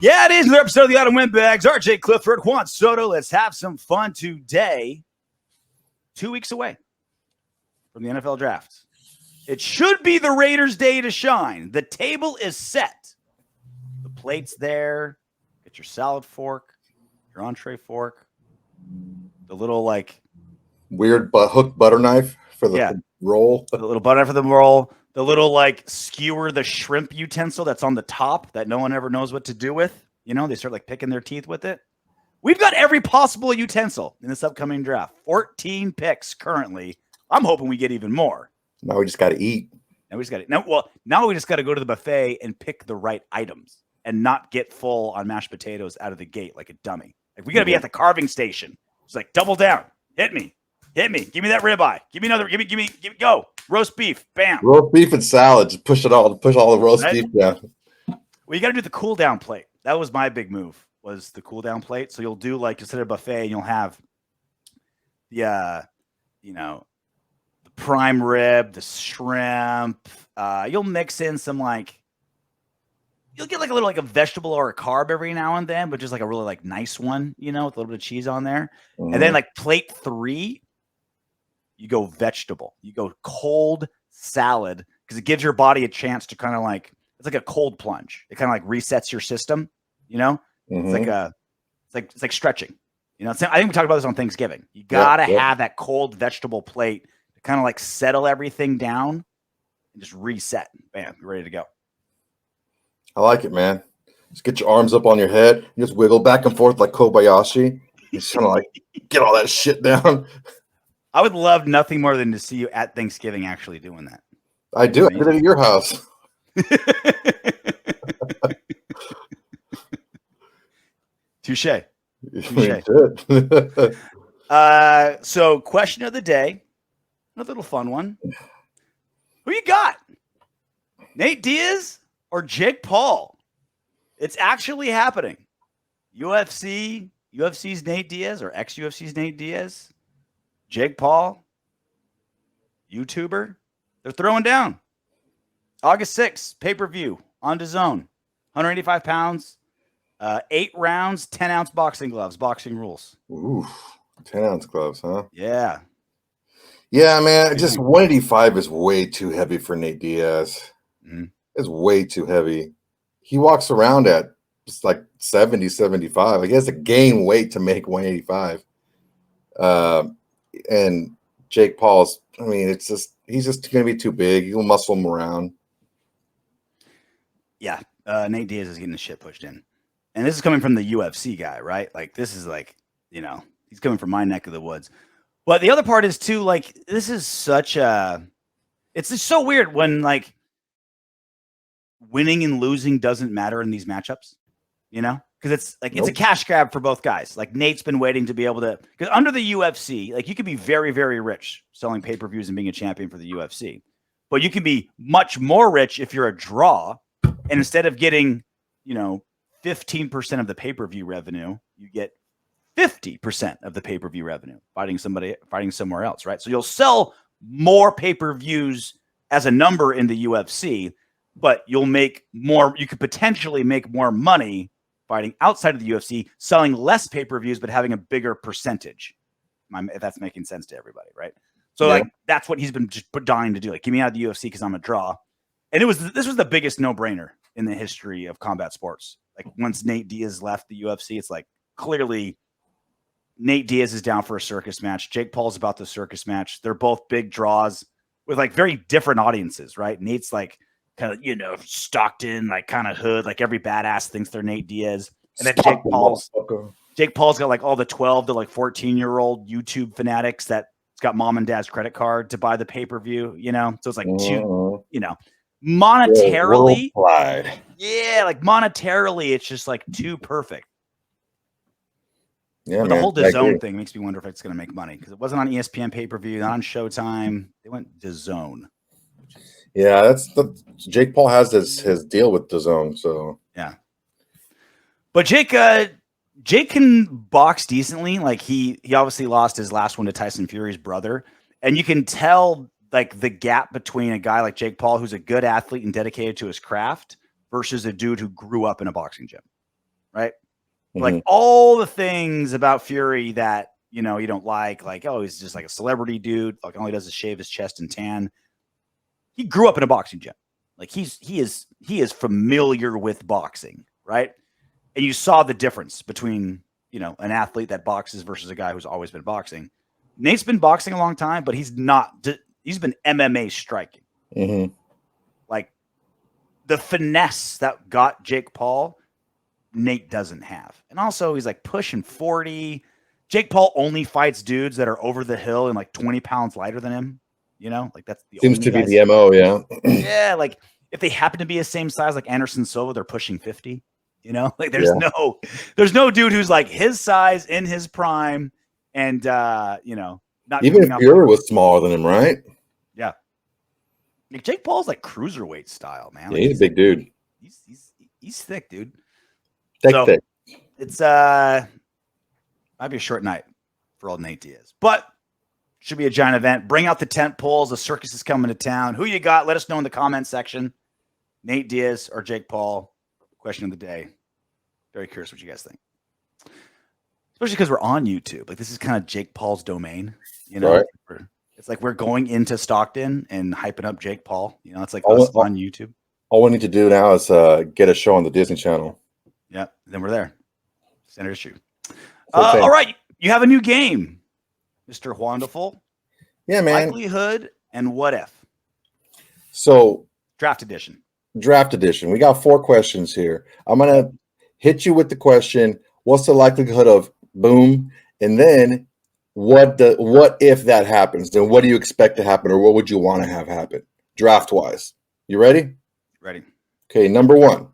Yeah, it is another episode of the Autumn Windbags. RJ Clifford, Juan Soto. Let's have some fun today. 2 weeks away from the NFL draft. It should be the Raiders' day to shine. The table is set. The plate's there. Get your salad fork, your entree fork, the little weird hook butter knife for the roll. The little butter for the roll. The little skewer the shrimp utensil that's on the top that no one ever knows what to do with. You know, they start picking their teeth with it. We've got every possible utensil in this upcoming draft. 14 picks currently. I'm hoping we get even more. Now we just got to eat. Now we just got to go to the buffet and pick the right items and not get full on mashed potatoes out of the gate like a dummy. We got to be at the carving station. It's double down. Hit me. Give me that ribeye. Give me another. Give me. Go. Roast beef. Bam. Roast beef and salad. Just push all the roast beef down. Well, you got to do the cool down plate. That was my big move. Was the cool down plate. So you'll do instead of a buffet, you'll have the the prime rib, the shrimp. You'll mix in some you'll get a little a vegetable or a carb every now and then, but just a really nice one, with a little bit of cheese on there. Mm-hmm. And then plate 3, you go vegetable. You go cold salad because it gives your body a chance to kind of it's like a cold plunge. It kind of resets your system, Mm-hmm. It's like stretching. I think we talked about this on Thanksgiving. You gotta have that cold vegetable plate to kind of settle everything down and just reset. Bam, you're ready to go. I like it, man. Just get your arms up on your head. You just wiggle back and forth like Kobayashi. Just kind of get all that shit down. I would love nothing more than to see you at Thanksgiving actually doing that. I do. I did it at your house. Touche. So question of the day, another little fun one. Who you got? Nate Diaz or Jake Paul? It's actually happening. UFC's Nate Diaz or ex-UFC's Nate Diaz, Jake Paul, YouTuber, they're throwing down. August 6th, pay-per-view on DAZN, 185 pounds. 8 rounds, 10-ounce boxing gloves, boxing rules. Ooh, 10-ounce gloves, huh? Yeah. Yeah, man. Just 185 is way too heavy for Nate Diaz. Mm-hmm. It's way too heavy. He walks around at just 70, 75. He has to gain weight to make 185. And Jake Paul's, he's just going to be too big. He'll muscle him around. Yeah. Nate Diaz is getting the shit pushed in. And this is coming from the UFC guy, right? This is he's coming from my neck of the woods. But the other part is too, this is such it's just so weird when winning and losing doesn't matter in these matchups, because it's it's a cash grab for both guys. Nate's been waiting to be able to, because under the UFC, you could be very, very rich selling pay-per-views and being a champion for the UFC, but you can be much more rich if you're a draw. And instead of getting, 15% of the pay-per-view revenue, you get 50% of the pay-per-view revenue fighting somewhere else, right? So you'll sell more pay-per-views as a number in the UFC, but you could potentially make more money fighting outside of the UFC, selling less pay-per-views, but having a bigger percentage. If that's making sense to everybody, right? So that's what he's been just dying to do. Get me out of the UFC because I'm a draw. And this was the biggest no-brainer in the history of combat sports. Once Nate Diaz left the UFC, it's clearly Nate Diaz is down for a circus match. Jake Paul's about the circus match. They're both big draws with very different audiences, right? Nate's kind of Stockton, kind of hood, every badass thinks they're Nate Diaz. And then Jake Paul's got all the 12 to 14-year-old YouTube fanatics that's got mom and dad's credit card to buy the pay-per-view, So it's two, monetarily, monetarily, it's just too perfect. Yeah, but the whole DAZN thing makes me wonder if it's going to make money because it wasn't on ESPN pay-per-view, not on Showtime. They went DAZN. Yeah, Jake Paul has his deal with DAZN, so yeah. But Jake can box decently. He obviously lost his last one to Tyson Fury's brother, and you can tell the gap between a guy like Jake Paul, who's a good athlete and dedicated to his craft, versus a dude who grew up in a boxing gym. right? Mm-hmm. Like all the things about Fury that, you know, you don't like, oh, he's just like a celebrity dude. Like all he does is shave his chest and tan. He grew up in a boxing gym. Like he is familiar with boxing, right? And you saw the difference between, you know, an athlete that boxes versus a guy who's always been boxing. Nate's been boxing a long time, but he's been MMA striking. Mm-hmm. Like the finesse that got Jake Paul, Nate doesn't have. And also he's like pushing 40. Jake Paul only fights dudes that are over the hill and like 20 pounds lighter than him. You know, like that's the Seems only to be guys. the MO, yeah. Yeah, like if they happen to be the same size like Anderson Silva, they're pushing 50. You know, like there's no dude who's like his size in his prime and you know, not even if Fury was smaller than him, right? Yeah. Like Jake Paul's like cruiserweight style, man. Yeah, Like, he's a big dude. He's thick, dude. Thick. It's might be a short night for old Nate Diaz, but should be a giant event. Bring out the tent poles. The circus is coming to town. Who you got? Let us know in the comment section. Nate Diaz or Jake Paul? Question of the day. Very curious what you guys think. Especially because we're on YouTube. Like this is kind of Jake Paul's domain. You know, right. It's like we're going into Stockton and hyping up Jake Paul. You know, it's like us on YouTube. All we need to do now is get a show on the Disney Channel. Yeah, then we're there. Center issue. All right, you have a new game, Mr. Wonderful. Yeah, man. Likelihood and what if. So draft edition. We got 4 questions here. I'm gonna hit you with the question: what's the likelihood of boom? And then what if that happens? Then what do you expect to happen, or what would you want to have happen draft wise? You ready? Ready. Okay, number 1.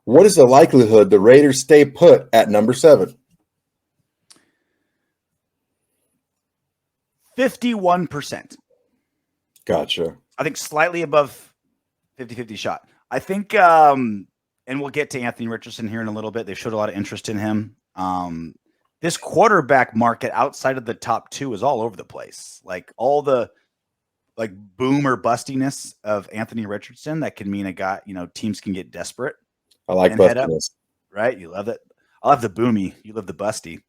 What is the likelihood the Raiders stay put at number 7? 51%. Gotcha. I think slightly above 50-50 shot. I think, and we'll get to Anthony Richardson here in a little bit. They showed a lot of interest in him. This quarterback market outside of the top 2 is all over the place. Like all the like boom or bustiness of Anthony Richardson, that can mean a guy, you know, teams can get desperate. I like bustiness. Right? You love it. I love the boomy. You love the busty.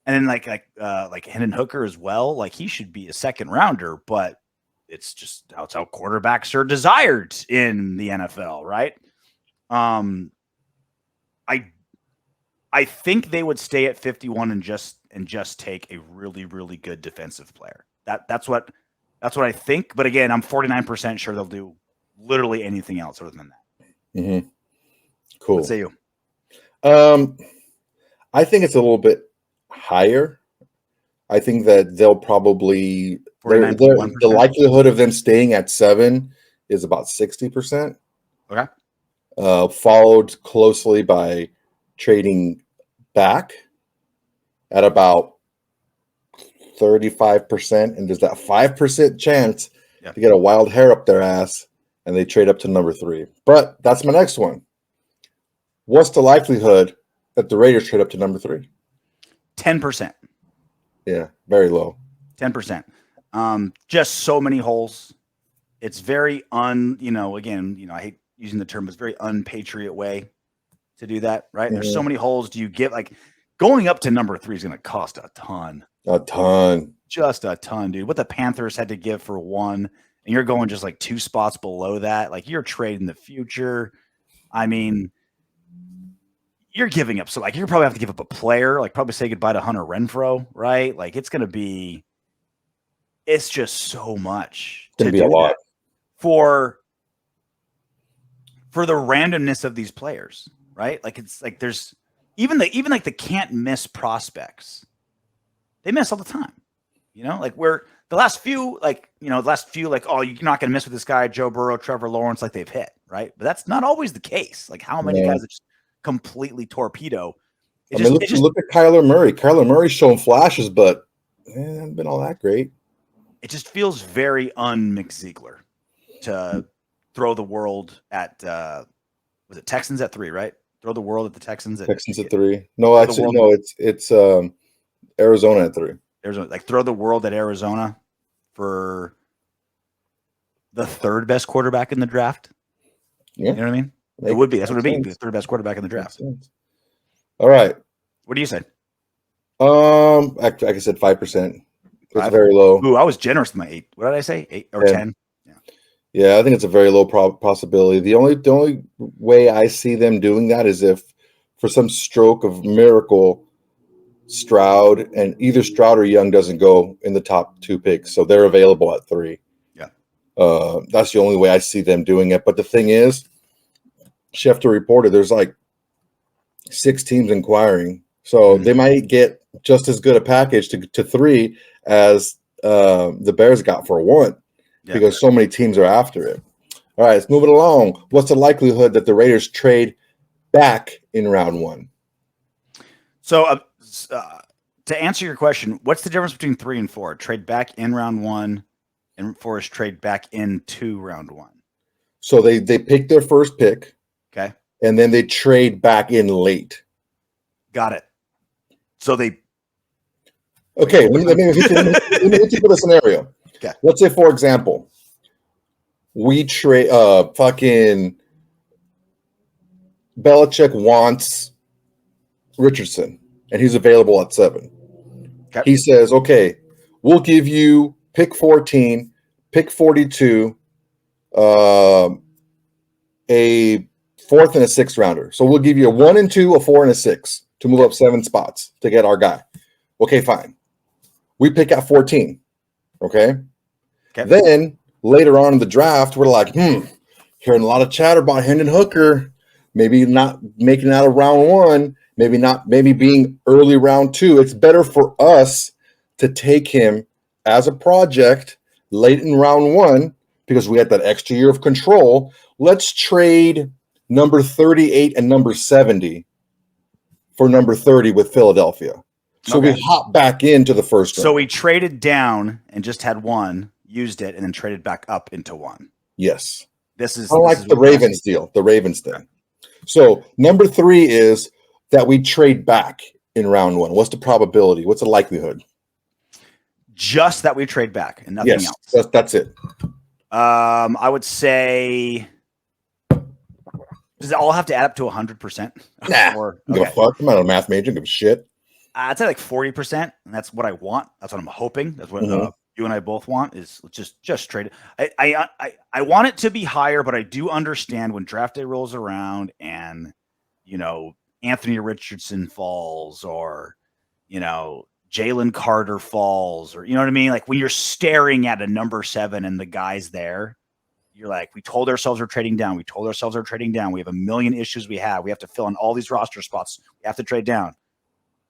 And then like Hendon Hooker as well. Like he should be a second rounder, but it's just that's how quarterbacks are desired in the NFL, right? I think they would stay at 51 and just take a really, really good defensive player. That's what I think. But again, I'm 49% sure they'll do literally anything else other than that. Mm-hmm. Cool. What say you? I think it's a little bit higher. I think that they'll probably the likelihood of them staying at 7 is about 60%. Okay. Followed closely by trading back at about 35%, and there's that 5% chance to get a wild hair up their ass, and they trade up to number 3. But that's my next one. What's the likelihood that the Raiders trade up to number 3? 10%. Yeah, very low. 10%. Just so many holes. It's very again, I hate using the term, but it's very unpatriot way to do that, right? Mm-hmm. There's so many holes. Do you get like going up to number 3 is going to cost a ton. A ton. Just a ton, dude. What the Panthers had to give for 1, and you're going just like 2 spots below that. Like you're trading the future. I mean, you're giving up. So like you probably have to give up a player, like probably say goodbye to Hunter Renfrow, right? Like it's just so much. It's going to be a lot. For the randomness of these players, right? Like it's like there's even like the can't miss prospects. They miss all the time. You know, like where the last few, oh, you're not going to miss with this guy, Joe Burrow, Trevor Lawrence, like they've hit, right? But that's not always the case. Like how many guys that just completely torpedo. Look at Kyler Murray. Kyler Murray's showing flashes, but it hasn't been all that great. It just feels very un-Mick Ziegler to throw the world at was it Texans at 3, right? Throw the world at the Texans at 3. No, actually, no, it's Arizona at 3. Arizona, like throw the world at Arizona for the 3rd best quarterback in the draft. Yeah. You know what I mean? It would be. That's what it would be. The 3rd best quarterback in the draft. All right. What do you say? Like I said, 5%. It's very low. Ooh, I was generous with my 8. What did I say? 8 or 10? Yeah, I think it's a very low possibility. The only way I see them doing that is if, for some stroke of miracle, Stroud and either Stroud or Young doesn't go in the top 2 picks, so they're available at 3. Yeah, that's the only way I see them doing it. But the thing is, Schefter reported there's like 6 teams inquiring, so they might get just as good a package to 3 as the Bears got for 1. Yeah. Because so many teams are after it. All right, let's move it along. What's the likelihood that the Raiders trade back in round 1? So to answer your question, what's the difference between 3 and 4? Trade back in round 1 and 4 is trade back into round 1. So they pick their first pick. Okay. And then they trade back in late. Got it. So they. Okay, let me hit you with a scenario. Okay. Let's say, for example, we trade fucking Belichick wants Richardson, and he's available at 7. Okay. He says, okay, we'll give you pick 14, pick 42, a 4th and a 6th rounder. So we'll give you a 1 and 2, a 4 and a 6 to move up 7 spots to get our guy. Okay, fine. We pick at 14. Okay. Then later on in the draft, we're like, hearing a lot of chatter about Hendon Hooker, maybe not making it out of round 1, maybe being early round 2. It's better for us to take him as a project late in round 1 because we had that extra year of control. Let's trade number 38 and number 70 for number 30 with Philadelphia. So we hop back into the first round. So we traded down and just had 1. Used it and then traded back up into 1. Yes. This is the Ravens deal, the Ravens thing. Okay. So number 3 is that we trade back in round 1. What's the probability? What's the likelihood? Just that we trade back and nothing else. That's it. I would say, does it all have to add up to 100%? Nah. Give a fuck. I'm not a math major. Give a shit. I'd say like 40%, and that's what I want. That's what I'm hoping. That's what you and I both want is just trade it. I want it to be higher, but I do understand when draft day rolls around and, Anthony Richardson falls or, Jalen Carter falls or, you know what I mean? Like when you're staring at a number 7 and the guy's there, you're like, we told ourselves we're trading down. We told ourselves we're trading down. We have a million issues we have. We have to fill in all these roster spots. We have to trade down.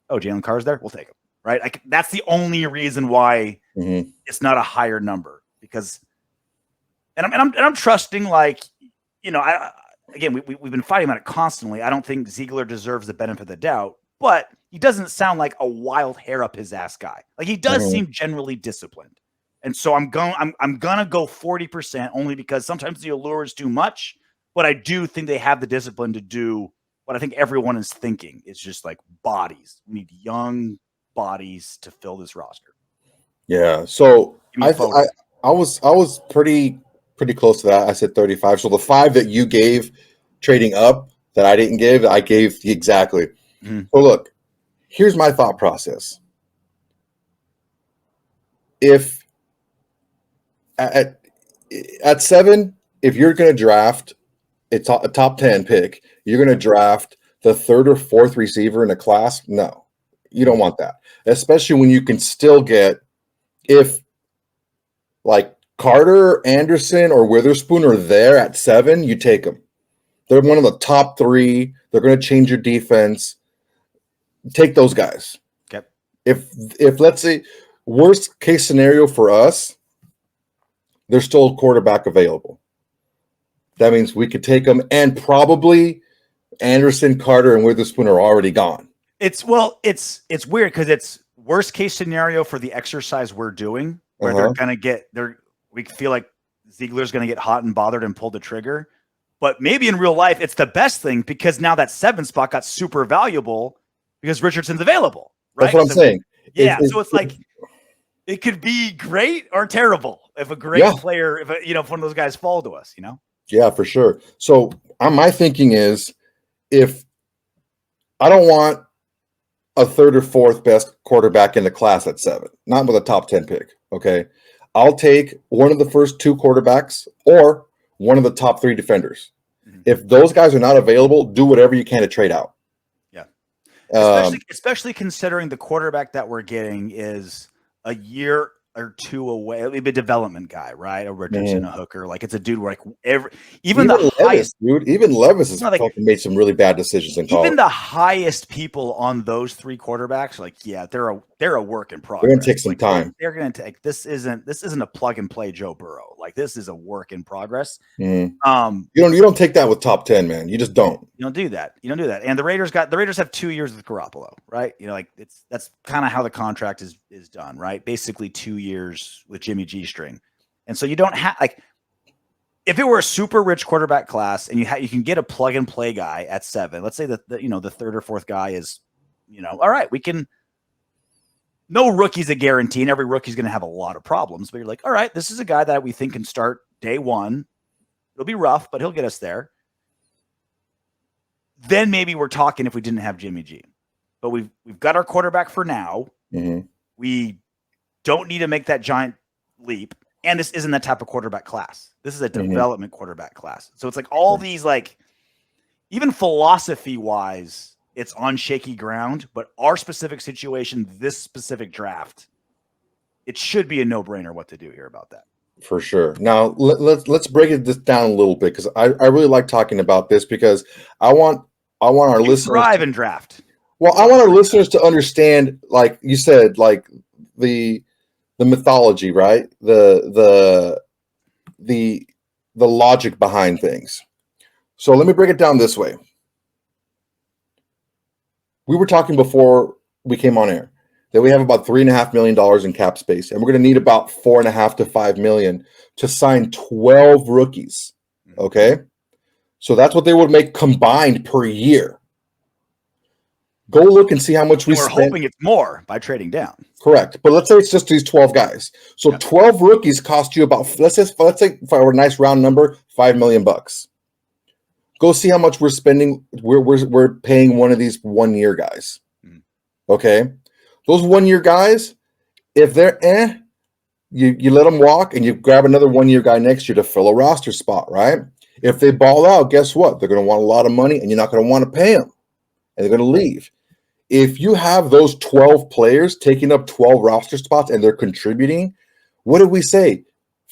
Oh, Jalen Carr's there? We'll take him. Right? That's the only reason why it's not a higher number because, and I'm trusting we've been fighting about it constantly. I don't think Ziegler deserves the benefit of the doubt, but he doesn't sound like a wild hair up his ass guy. Like he does seem generally disciplined, and so I'm gonna go 40% only because sometimes the allure is too much, but I do think they have the discipline to do what I think everyone is thinking. It's just like bodies. We need young bodies to fill this roster. Yeah. So I was pretty close to that. I said 35. So the 5 that you gave trading up that I didn't give, I gave exactly. So look, here's my thought process. If at 7, if you're going to draft a top 10 pick, you're going to draft the 3rd or 4th receiver in a class? No, you don't want that. Especially when you can still get, if like Carter, Anderson, or Witherspoon are there at 7, you take them. They're one of the top 3. They're going to change your defense. Take those guys. Okay. If let's say worst case scenario for us, there's still a quarterback available. That means we could take them, and probably Anderson, Carter, and Witherspoon are already gone. It's weird because it's worst case scenario for the exercise we're doing, where they're gonna get we feel like Ziegler's gonna get hot and bothered and pull the trigger. But maybe in real life, it's the best thing because now that 7 spot got super valuable because Richardson's available. Right? That's what I'm saying. Yeah, so it's like it could be great or terrible if a great player, if one of those guys fall to us, Yeah, for sure. So my thinking is, if I don't want a third or fourth best quarterback in the class at 7, not with a top 10 pick. Okay. I'll take one of the first 2 quarterbacks or one of the top 3 defenders. Mm-hmm. If those guys are not available, do whatever you can to trade out. Yeah. Especially considering the quarterback that we're getting is a year or 2 away. It'll be a development guy, right? A Richardson, a Hooker. Like it's a dude where like even the highest dude. Even Levis has fucking made some really bad decisions in college. Even the highest people on those 3 quarterbacks, like they're a work in progress. They're gonna take some time. They're gonna take this isn't a plug and play Joe Burrow. Like this is a work in progress. You don't take that with top 10, man. You just don't. You don't do that. And the Raiders have 2 years with Garoppolo, right? Like that's kind of how the contract is done, right? Basically 2 years with Jimmy G string. And so you don't have like if it were a super rich quarterback class and you can get a plug and play guy at 7, let's say that the third or fourth guy is, all right, we can. No rookie's a guarantee, and every rookie's going to have a lot of problems. But you're like, all right, this is a guy that we think can start day 1. It'll be rough, but he'll get us there. Then maybe we're talking if we didn't have Jimmy G. But we've got our quarterback for now. Mm-hmm. We don't need to make that giant leap. And this isn't that type of quarterback class. This is a development quarterback class. So it's like all these, like, even philosophy-wise, it's on shaky ground. But our specific situation, this specific draft, it should be a no-brainer what to do here about that. For sure. Now, let's break this down a little bit because I really like talking about this because I want our listeners thrive in draft. Well, I want our listeners to understand, like you said, like the mythology, right? The logic behind things. So let me break it down this way. We were talking before we came on air that we have about $3.5 million in cap space, and we're going to need about $4.5 to $5 million to sign 12 rookies. Okay, so that's what they would make combined per year. Go look and see how much we're hoping it's more by trading down. Correct, but let's say it's just these 12 guys. So 12 rookies cost you about let's say for a nice round number, $5 million. Go see how much we're spending. We're paying one of these 1-year guys. Okay, those 1-year guys, if they're you let them walk and you grab another 1-year guy next year to fill a roster spot, right? If they ball out, guess what? They're going to want a lot of money, and you're not going to want to pay them, and they're going to leave. If you have those 12 players taking up 12 roster spots and they're contributing, what did we say?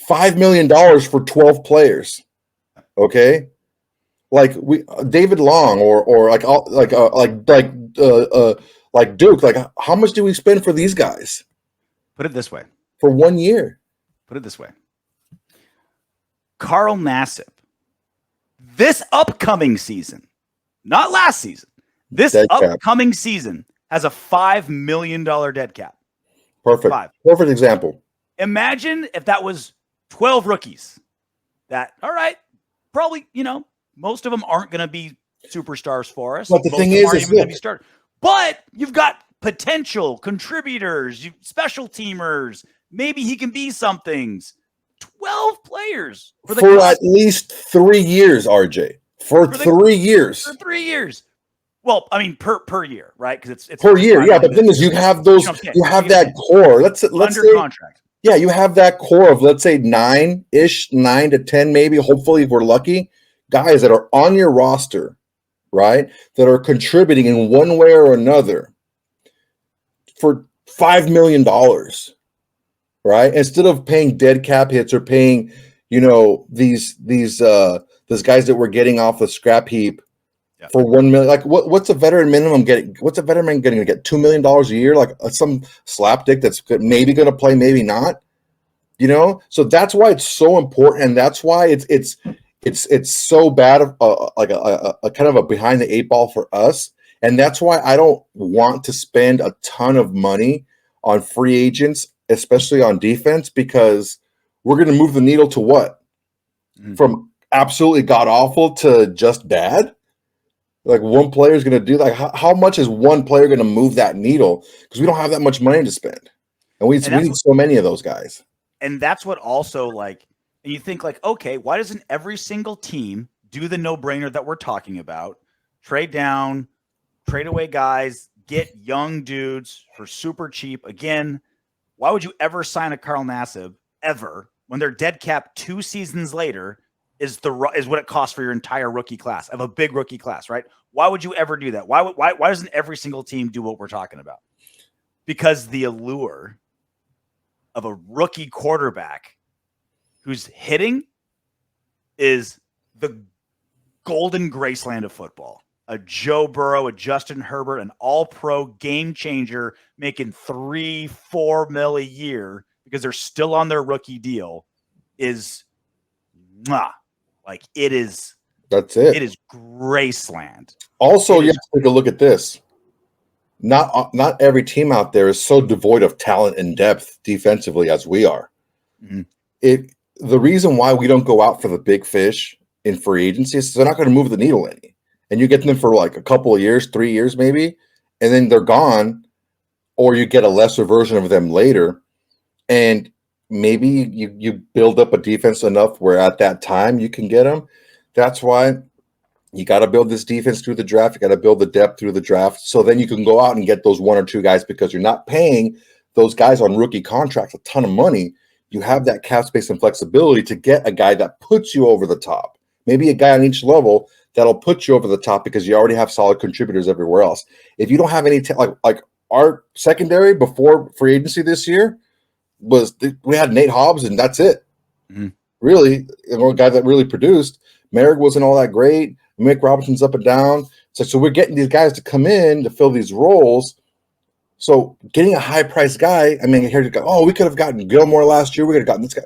$5 million for 12 players. Okay. Like David Long or like Duke, like how much do we spend for these guys? Put it this way. For 1 year. Put it this way. Carl Nassib, this upcoming season, not last season, this upcoming season has a $5 million dead cap. Perfect. Perfect example. Imagine if that was 12 rookies. That, all right, probably, most of them aren't going to be superstars for us. But the thing is, but you've got potential contributors, special teamers. Maybe he can be some things. 12 players for at least 3 years, RJ. For 3 years. For 3 years. Well, I mean, per year, right? Because it's per year. Yeah, but the thing is, you have those. You have that core. Let's under say contract. Yeah, you have that core of, let's say, 9 to 10, maybe. Hopefully, if we're lucky, guys that are on your roster, right? That are contributing in one way or another for $5 million, right? Instead of paying dead cap hits or paying, these guys that we're getting off the scrap heap. Yeah. For $1 million, like what's a veteran minimum getting? What's a veteran getting to get $2 million a year? Like some slapdick that's maybe going to play, maybe not. So that's why it's so important, and that's why it's so bad, like a kind of a behind the 8 ball for us, and that's why I don't want to spend a ton of money on free agents, especially on defense, because we're going to move the needle to what? From absolutely god awful to just bad. Like one player is going to do like how much is one player going to move that needle? Because we don't have that much money to spend, and we need so many of those guys. And that's what also like, and you think like, okay, why doesn't every single team do the no-brainer that we're talking about? Trade down, trade away guys, get young dudes for super cheap. Again, why would you ever sign a Carl Nassib ever when their dead cap 2 seasons later is what it costs for your entire rookie class of a big rookie class, right? Why would you ever do that? Why doesn't every single team do what we're talking about? Because the allure of a rookie quarterback who's hitting is the golden graceland of football. A Joe Burrow, a Justin Herbert, an all-pro game changer making $3-4 million a year because they're still on their rookie deal is like it is. That's it. It is Graceland. Also, you have to take a look at this. Not every team out there is so devoid of talent and depth defensively as we are. Mm-hmm. The reason why we don't go out for the big fish in free agency is they're not going to move the needle any. And you get them for like a couple of years, 3 years maybe, and then they're gone, or you get a lesser version of them later. And maybe you build up a defense enough where at that time you can get them. That's why you got to build this defense through the draft. You got to build the depth through the draft. So then you can go out and get those 1 or 2 guys because you're not paying those guys on rookie contracts a ton of money. You have that cap space and flexibility to get a guy that puts you over the top. Maybe a guy on each level that'll put you over the top because you already have solid contributors everywhere else. If you don't have any like our secondary before free agency this year we had Nate Hobbs and that's it. Mm-hmm. Really, a guy that really produced. Merrick wasn't all that great. Mick Robinson's up and down. So we're getting these guys to come in to fill these roles. So getting a high-priced guy, I mean, here you go. Oh, we could have gotten Gilmore last year. We could have gotten this guy.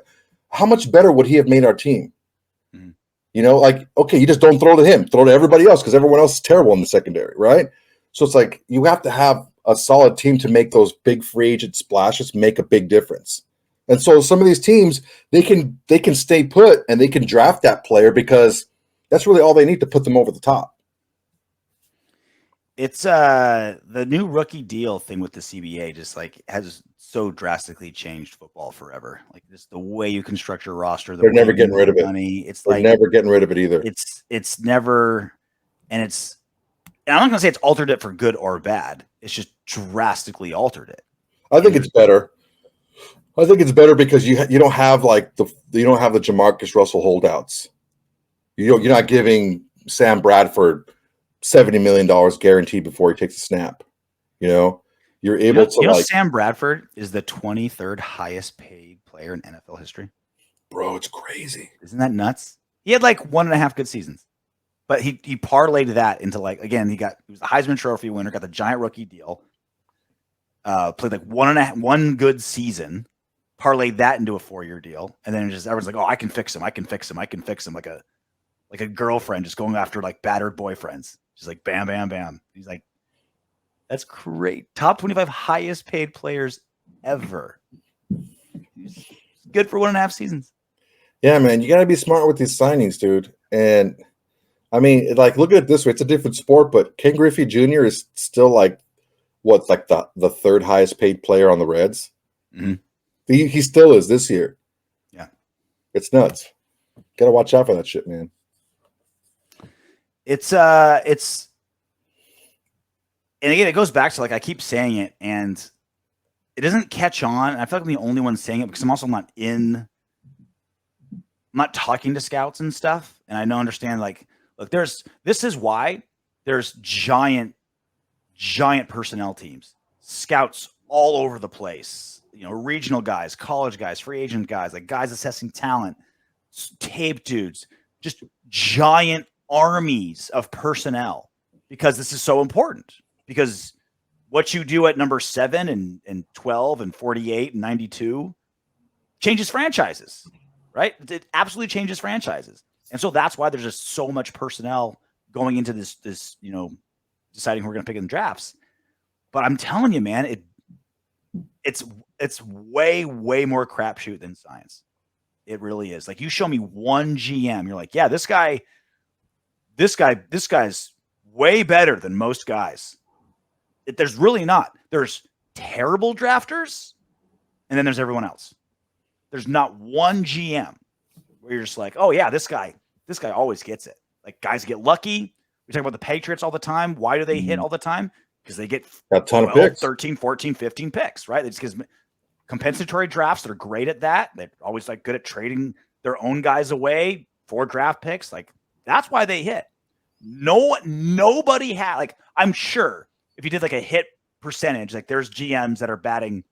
How much better would he have made our team? Mm-hmm. You know, like, okay, you just don't throw to him. Throw to everybody else because everyone else is terrible in the secondary, right? So it's like you have to have a solid team to make those big free agent splashes make a big difference. And so some of these teams, they can stay put and they can draft that player because that's really all they need to put them over the top. It's the new rookie deal thing with the CBA just like has so drastically changed football forever. Like just the way you construct your roster, They're never getting rid of it. Money. It's They're like never getting rid of it either. It's never, and I'm not gonna say it's altered it for good or bad. It's just drastically altered it. I think it's better. I think it's better because you don't have like the Jamarcus Russell holdouts. You're not giving Sam Bradford $70 million guaranteed before he takes a snap. You know, you're able to like. Sam Bradford is the 23rd highest paid player in NFL history. Bro, it's crazy. Isn't that nuts? He had like 1.5 good seasons, but he parlayed that into like again he was the Heisman Trophy winner, got the giant rookie deal. Played like one good season, parlayed that into a 4-year deal, and then just everyone's like, oh, I can fix him, like a girlfriend just going after like battered boyfriends. She's like, bam, bam, bam. He's like, that's great. Top 25 highest paid players ever. He's good for 1.5 seasons. Yeah, man, you got to be smart with these signings, dude. And I mean, like, look at it this way: it's a different sport, but Ken Griffey Jr. is still like what's like the 3rd highest paid player on the Reds. Mm-hmm. He still is this year. Yeah, it's nuts. Got to watch out for that shit, man. It's and again, it goes back to like I keep saying it, and it doesn't catch on. I feel like I'm the only one saying it because I'm also not talking to scouts and stuff, and I don't understand. Like, look, this is why there's giant personnel teams, scouts all over the place. You know, regional guys, college guys, free agent guys, like guys assessing talent, tape dudes, just giant armies of personnel because this is so important because what you do at number 7 and 12 and 48 and 92 changes franchises, right? It absolutely changes franchises. And so that's why there's just so much personnel going into this, you know, deciding who we're going to pick in the drafts. But I'm telling you, man, it's way, way more crapshoot than science. It really is. Like you show me one GM, you're like, yeah, this guy's way better than most guys. There's really not. There's terrible drafters, and then there's everyone else. There's not one GM where you're just like, oh yeah, this guy always gets it. Like guys get lucky, We talk about the Patriots all the time. Why do they hit all the time? Because they get a ton of picks. 13, 14, 15 picks, right? It's because compensatory drafts, they're great at that. They're always like good at trading their own guys away for draft picks. Like that's why they hit. Nobody had, like, I'm sure if you did like a hit percentage, like there's GMs that are batting,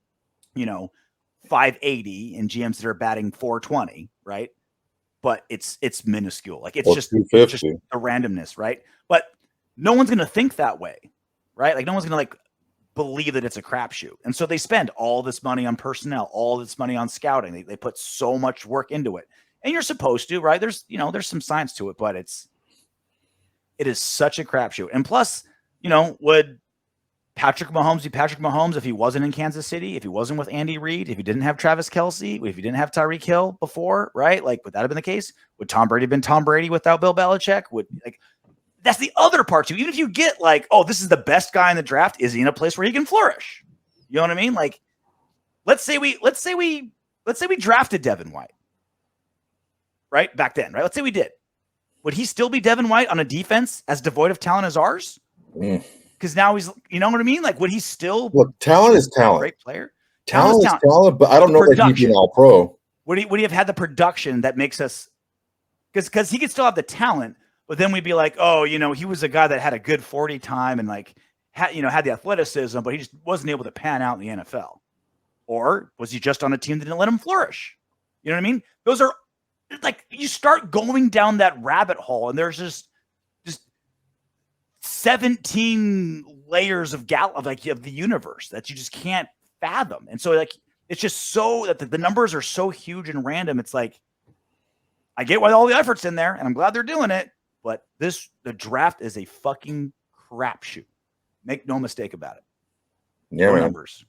580 and GMs that are batting 420, right? But it's minuscule. Like it's just a randomness, right? But no one's going to think that way, right? Like no one's going to like believe that it's a crapshoot. And so they spend all this money on personnel, all this money on scouting. They put so much work into it. And you're supposed to, right? There's some science to it, but it is such a crapshoot. And plus, would Patrick Mahomes be Patrick Mahomes if he wasn't in Kansas City, if he wasn't with Andy Reid, if he didn't have Travis Kelce, if he didn't have Tyreek Hill before, right? Like, would that have been the case? Would Tom Brady have been Tom Brady without Bill Belichick? That's the other part too. Even if you get like, oh, this is the best guy in the draft, is he in a place where he can flourish? You know what I mean? Like, let's say we drafted Devin White, right? Back then, right? Let's say we did. Would he still be Devin White on a defense as devoid of talent as ours? Because now he's, you know what I mean? Like, would he still? Look, talent is talent. Great player. Talent is talent, but I don't know that he'd be an all-pro. Would he have had the production that makes us? Because he could still have the talent, but then we'd be like, oh, he was a guy that had a good 40 time and like had the athleticism, but he just wasn't able to pan out in the NFL. Or was he just on a team that didn't let him flourish? You know what I mean? Those are like, you start going down that rabbit hole, and there's just 17 layers of the universe that you just can't fathom. And so like, it's just so that the numbers are so huge and random. It's like, I get why all the effort's in there and I'm glad they're doing it, but the draft is a fucking crapshoot. Make no mistake about it. Yeah,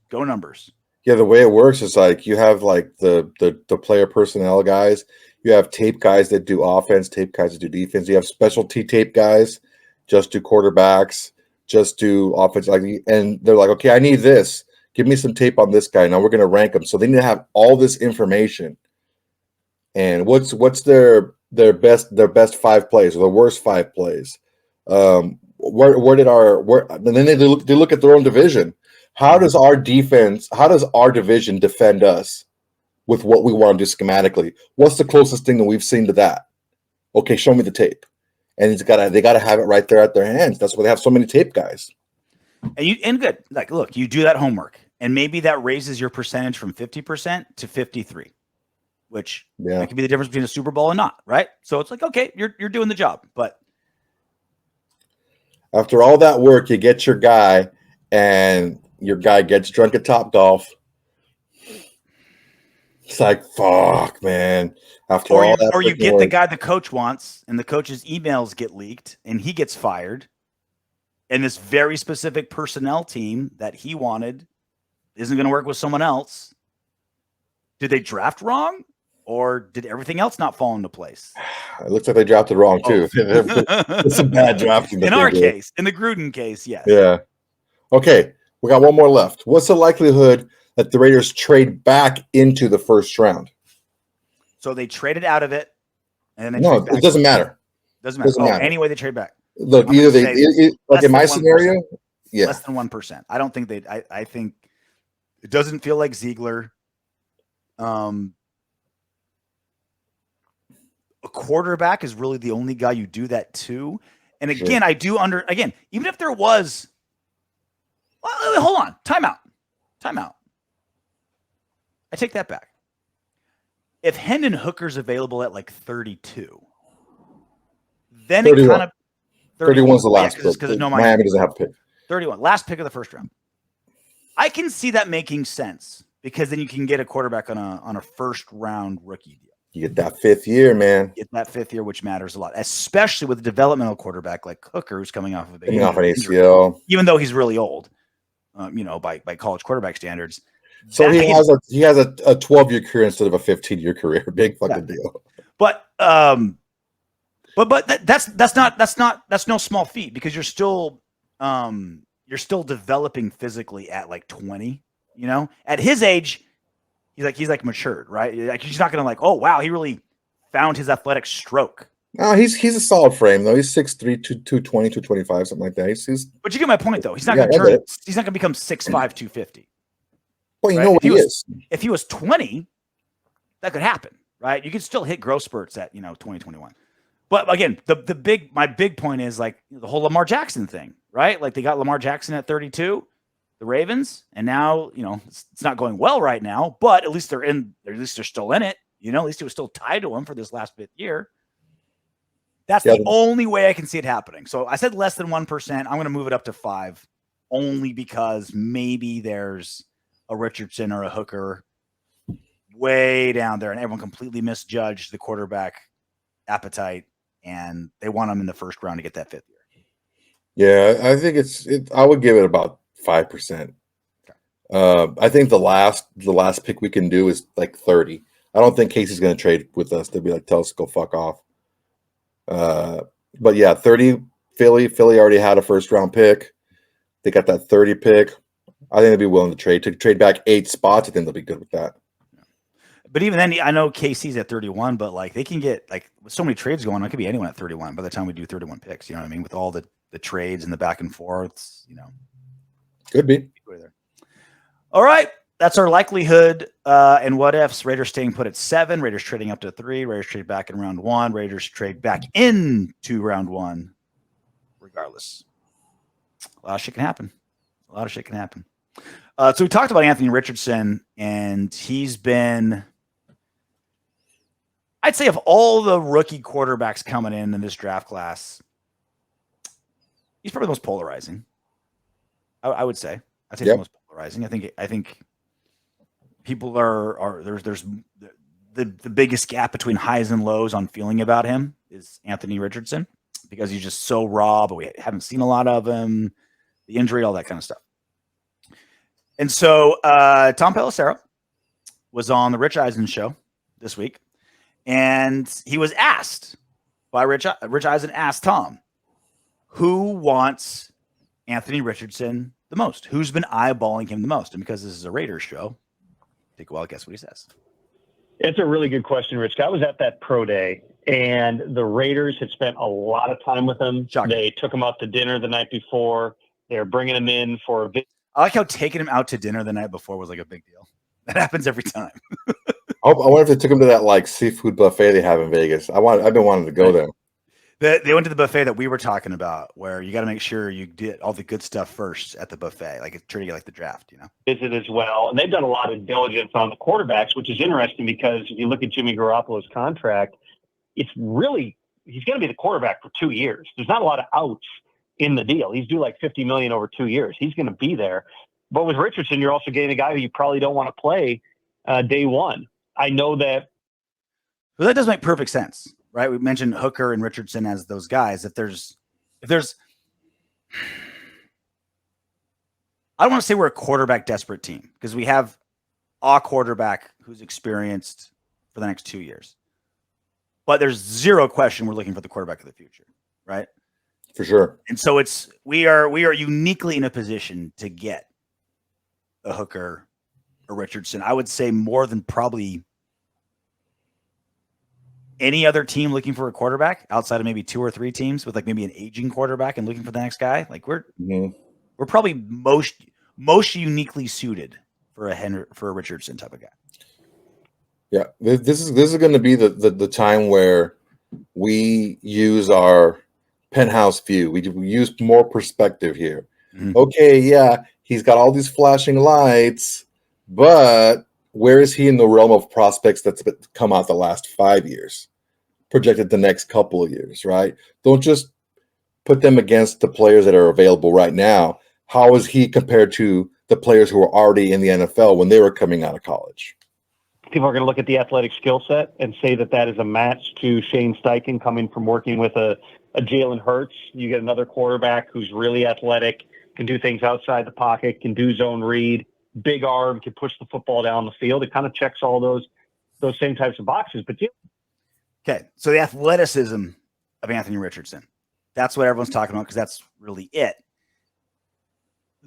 Go numbers. Yeah. The way it works is like, you have like the player personnel guys, you have tape guys that do offense, tape guys that do defense. You have specialty tape guys, just do quarterbacks, just do offense. And they're like, okay, I need this. Give me some tape on this guy. Now we're going to rank them. So they need to have all this information. And what's their best 5 plays or the worst 5 plays? And then they look at their own division. How does our division defend us with what we want to do schematically? What's the closest thing that we've seen to that? Okay, show me the tape. And they gotta have it right there at their hands. That's why they have so many tape guys. And good. Like, look, you do that homework, and maybe that raises your percentage from 50% to 53%, which that could be the difference between a Super Bowl and not, right? So it's like, okay, you're doing the job. But after all that work, you get your guy, and your guy gets drunk at Topgolf. It's like, fuck, man. Or you get the guy the coach wants, and the coach's emails get leaked, and he gets fired. And this very specific personnel team that he wanted isn't going to work with someone else. Did they draft wrong, or did everything else not fall into place? It looks like they drafted wrong too. It's a bad drafting. In our case, in the Gruden case, yes. Yeah. Okay, we got one more left. What's the likelihood that the Raiders trade back into the first round? So they traded out of it, and then it doesn't matter. Doesn't matter. Any way they trade back. Look, either like in my scenario, less than 1%. I don't think I think it doesn't feel like Ziegler. A quarterback is really the only guy you do that to. And again, even if there was, hold on, timeout. I take that back. If Hendon Hooker's available at like 32, then 31. It kind of 31's the last pick. Because Miami doesn't have a pick. 31, last pick of the first round. I can see that making sense because then you can get a quarterback on a first round rookie deal. You get that 5th year, man. Get that 5th year, which matters a lot, especially with a developmental quarterback like Hooker, who's coming off of an ACL, even though he's really old. By college quarterback standards. So he has a 12-year career instead of a 15-year career. Big fucking deal. But that's no small feat because you're still developing physically at like 20. At his age, he's like matured, right? Like he's not gonna like, oh wow, he really found his athletic stroke. No, he's a solid frame though. He's 6'3", 220, 225, something like that. He's But you get my point though. He's not yeah, going to turn. He's not going to become 6'5", 250. well, you Right? know what he is. If he was 20, that could happen, right? You could still hit growth spurts at 2021. But again, my big point is like the whole Lamar Jackson thing, right? Like they got Lamar Jackson at 32, the Ravens, and now it's not going well right now. But at least they're still in it. At least it was still tied to him for this last bit year. That's the only way I can see it happening. So I said less than 1%. I'm going to move it up to 5%, only because maybe there's a Richardson or a Hooker way down there, and everyone completely misjudged the quarterback appetite, and they want him in the first round to get that 5th year. Yeah, I think I would give it about 5%. Okay. I think the last pick we can do is like 30. I don't think Casey's going to trade with us. They'll be like, tell us to go fuck off. But yeah, 30 Philly already had a first round pick. They got that 30 pick. I think they'd be willing to trade back 8 spots. I think they'll be good with that. But even then, I know KC's at 31, but like they can get like with so many trades going on, it could be anyone at 31 by the time we do 31 picks. You know what I mean? With all the trades and the back and forths, Could be. All right. That's our likelihood and what ifs. Raiders staying put at 7. Raiders trading up to 3. Raiders trade back in round 1. Raiders trade back into round 1. Regardless, a lot of shit can happen. So we talked about Anthony Richardson, and he's been, I'd say, of all the rookie quarterbacks coming in this draft class, he's probably the most polarizing. I would say. I'd say he's the most polarizing. I think people are there's the biggest gap between highs and lows on feeling about him is Anthony Richardson, because he's just so raw, but we haven't seen a lot of him, the injury, all that kind of stuff. And so Tom Pelissero was on the Rich Eisen show this week, and he was asked by Rich Eisen asked Tom, who wants Anthony Richardson the most? Who's been eyeballing him the most? And because this is a Raiders show, take a wild guess what he says. It's a really good question, Rich. I was at that pro day, and the Raiders had spent a lot of time with him. Shocking. They took him out to dinner the night before. They were bringing him in for a visit. I like how taking him out to dinner the night before was like a big deal. That happens every time. I wonder if they took him to that like seafood buffet they have in Vegas. I've been wanting to go there. They went to the buffet that we were talking about, where you got to make sure you get all the good stuff first at the buffet, like it's treating it like the draft, Visit as well, and they've done a lot of diligence on the quarterbacks, which is interesting because if you look at Jimmy Garoppolo's contract, he's going to be the quarterback for 2 years. There's not a lot of outs in the deal. He's due like $50 million over 2 years. He's going to be there. But with Richardson, you're also getting a guy who you probably don't want to play day one. I know that. Well, that does make perfect sense. Right, we mentioned Hooker and Richardson as those guys. If there's, I don't want to say we're a quarterback desperate team, because we have a quarterback who's experienced for the next 2 years. But there's zero question we're looking for the quarterback of the future, right? For sure. And so we are uniquely in a position to get a Hooker or Richardson. I would say more than probably any other team looking for a quarterback outside of maybe 2 or 3 teams with like maybe an aging quarterback and looking for the next guy. Like we're probably most uniquely suited for a Richardson type of guy. Yeah, this is going to be the time where we use our penthouse view. We use more perspective here. Mm-hmm. Okay, yeah, he's got all these flashing lights, but where is he in the realm of prospects that's come out the last 5 years, projected the next couple of years, right? Don't just put them against the players that are available right now. How is he compared to the players who are already in the NFL when they were coming out of college? People are going to look at the athletic skill set and say that is a match to Shane Steichen coming from working with a Jalen Hurts. You get another quarterback who's really athletic, can do things outside the pocket, can do zone read, big arm, can push the football down the field. It kind of checks all those same types of boxes. But okay, so the athleticism of Anthony Richardson, that's what everyone's talking about because that's really it.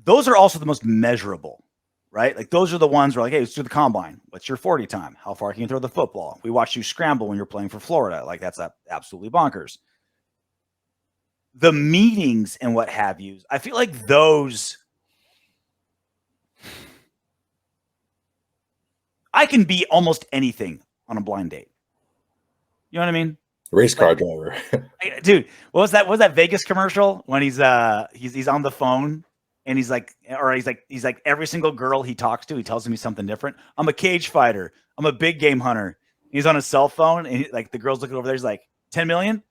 Those are also the most measurable, right? Like those are the ones where like, hey, let's do the combine. What's your 40 time? How far can you throw the football? We watched you scramble when you're playing for Florida. Like that's absolutely bonkers. The meetings and what have you, I feel like those, I can be almost anything on a blind date. You know what I mean? Race car driver. Dude, what was that? What was that Vegas commercial when he's on the phone and he's like every single girl he talks to, he tells me something different. I'm a cage fighter. I'm a big game hunter. He's on his cell phone and like the girl's looking over there. He's like, 10 million?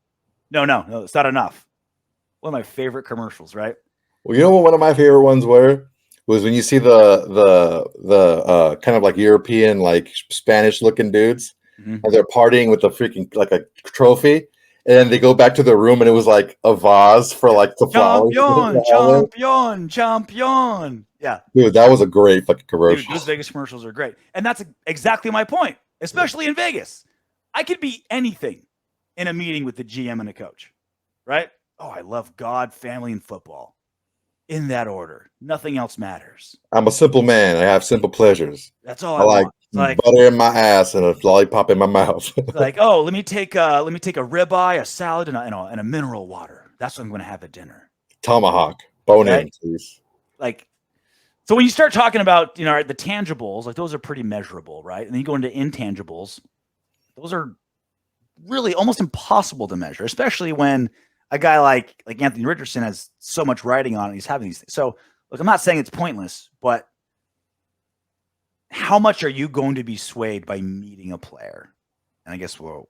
No, it's not enough. One of my favorite commercials, right? Well, you know what one of my favorite ones was when you see the kind of like European, like Spanish looking dudes, and they're partying with the freaking like a trophy, and then they go back to their room and it was like a vase for like the flowers. Champion. Yeah. Dude, that was a great fucking commercial. Dude, those Vegas commercials are great. And that's exactly my point, especially in Vegas. I could be anything in a meeting with the GM and a coach, right? Oh, I love God, family, and football. In that order. Nothing else matters. I'm a simple man. I have simple pleasures. That's all I want. Like butter in my ass and a lollipop in my mouth. Like, oh, let me take a ribeye, a salad, and a mineral water. That's what I'm going to have at dinner. Tomahawk, bone in, please. Like, so when you start talking about the tangibles, like those are pretty measurable, right? And then you go into intangibles. Those are really almost impossible to measure, especially when a guy like Anthony Richardson has so much writing on it. He's having these things. So, look, I'm not saying it's pointless, but how much are you going to be swayed by meeting a player? And I guess we'll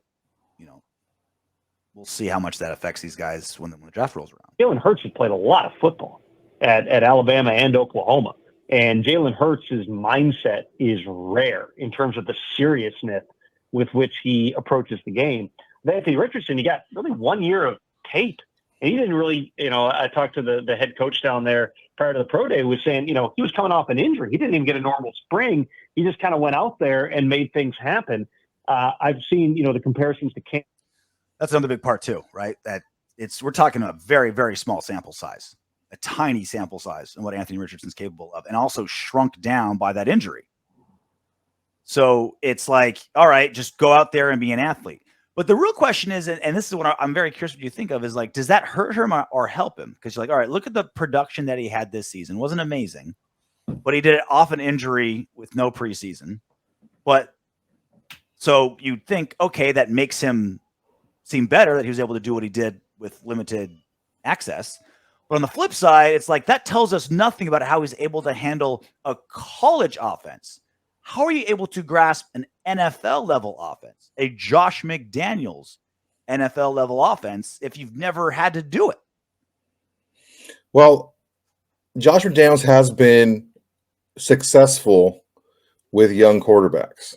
see how much that affects these guys when the draft rolls around. Jalen Hurts has played a lot of football at Alabama and Oklahoma. And Jalen Hurts' mindset is rare in terms of the seriousness with which he approaches the game. With Anthony Richardson, he got really 1 year of tape. And he didn't really, I talked to the head coach down there prior to the pro day, was saying, he was coming off an injury. He didn't even get a normal spring. He just kind of went out there and made things happen. I've seen, the comparisons to Cam. That's another big part too, right? We're talking a very, very small sample size, a tiny sample size and what Anthony Richardson's capable of, and also shrunk down by that injury. So it's like, all right, just go out there and be an athlete. But the real question is, and this is what I'm very curious what you think of, is like, does that hurt him or help him? Because you're like, all right, look at the production that he had this season. It wasn't amazing, but he did it off an injury with no preseason. But so you'd think, okay, that makes him seem better that he was able to do what he did with limited access. But on the flip side, it's like that tells us nothing about how he's able to handle a college offense. How are you able to grasp an NFL level offense, a Josh McDaniels NFL level offense, if you've never had to do it? Well, Josh McDaniels has been successful with young quarterbacks.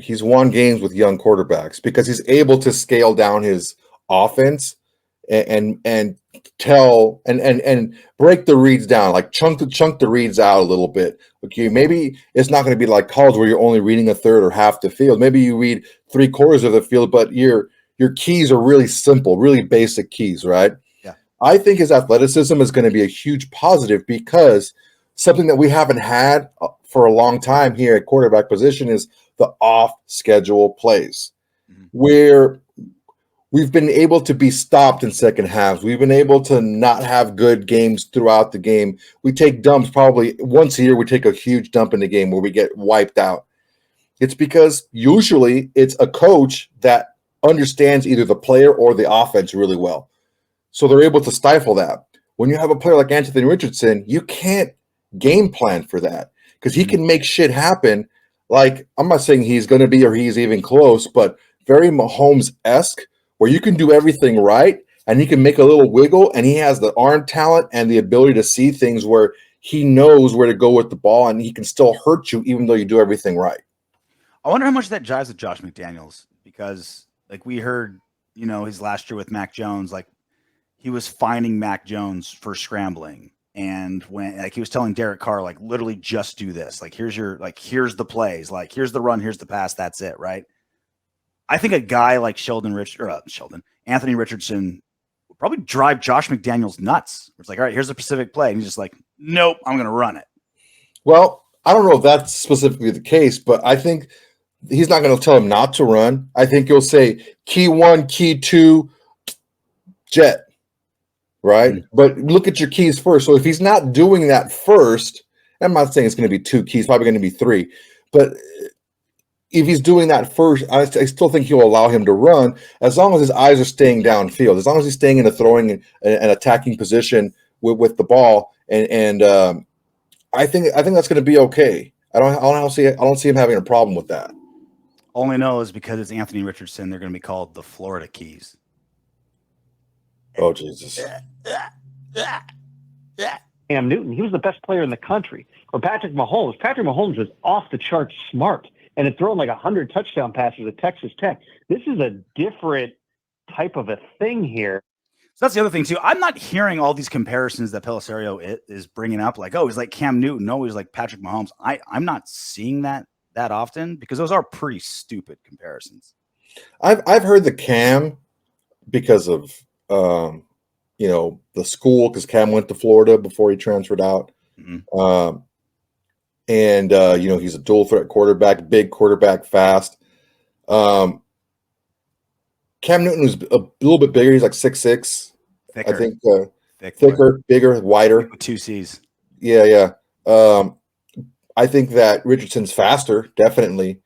He's won games with young quarterbacks because he's able to scale down his offense and tell and break the reads down, like chunk the reads out a little bit. Okay, maybe it's not going to be like college where you're only reading a third or half the field. Maybe you read 3/4 of the field, but your keys are really simple, really basic keys, right? Yeah. I think his athleticism is going to be a huge positive because something that we haven't had for a long time here at quarterback position is the off-schedule plays, where we've been able to be stopped in second halves. We've been able to not have good games throughout the game. We take dumps probably once a year. We take a huge dump in the game where we get wiped out. It's because usually it's a coach that understands either the player or the offense really well. So they're able to stifle that. When you have a player like Anthony Richardson, you can't game plan for that because he can make shit happen. Like, I'm not saying he's going to be or he's even close, but very Mahomes-esque, where you can do everything right and he can make a little wiggle and he has the arm talent and the ability to see things where he knows where to go with the ball and he can still hurt you even though you do everything right. I wonder how much that jives with Josh McDaniels because, like, we heard, his last year with Mac Jones, like, he was fining Mac Jones for scrambling. And when, like, he was telling Derek Carr, like, literally just do this. Like, here's the plays. Like, here's the run, here's the pass. That's it, right? I think a guy like Anthony Richardson would probably drive Josh McDaniels nuts. It's like, all right, here's the specific play. And he's just like, nope, I'm going to run it. Well, I don't know if that's specifically the case, but I think he's not going to tell him not to run. I think he'll say key 1, key 2, jet, right? Mm. But look at your keys first. So if he's not doing that first, I'm not saying it's going to be 2 keys, probably going to be 3. But if he's doing that first, I still think he'll allow him to run as long as his eyes are staying downfield, as long as he's staying in a throwing and attacking position with the ball. And I think that's going to be okay. I don't see him having a problem with that. Only know is because it's Anthony Richardson, they're going to be called the Florida Keys. Oh, Jesus. Cam Newton, he was the best player in the country. Or Patrick Mahomes was off the charts smart and had thrown like 100 touchdown passes at Texas Tech. This is a different type of a thing here. So that's the other thing, too. I'm not hearing all these comparisons that Pelissero is bringing up, like, oh, he's like Cam Newton. No, he's like Patrick Mahomes. I'm not seeing that often because those are pretty stupid comparisons. I've heard the Cam because of the school, because Cam went to Florida before he transferred out. Mm-hmm. He's a dual threat quarterback, big quarterback, fast. Cam Newton was a little bit bigger. He's like 6'6". Thicker. I think thicker, bigger, wider. 2 C's. Yeah. I think that Richardson's faster, definitely,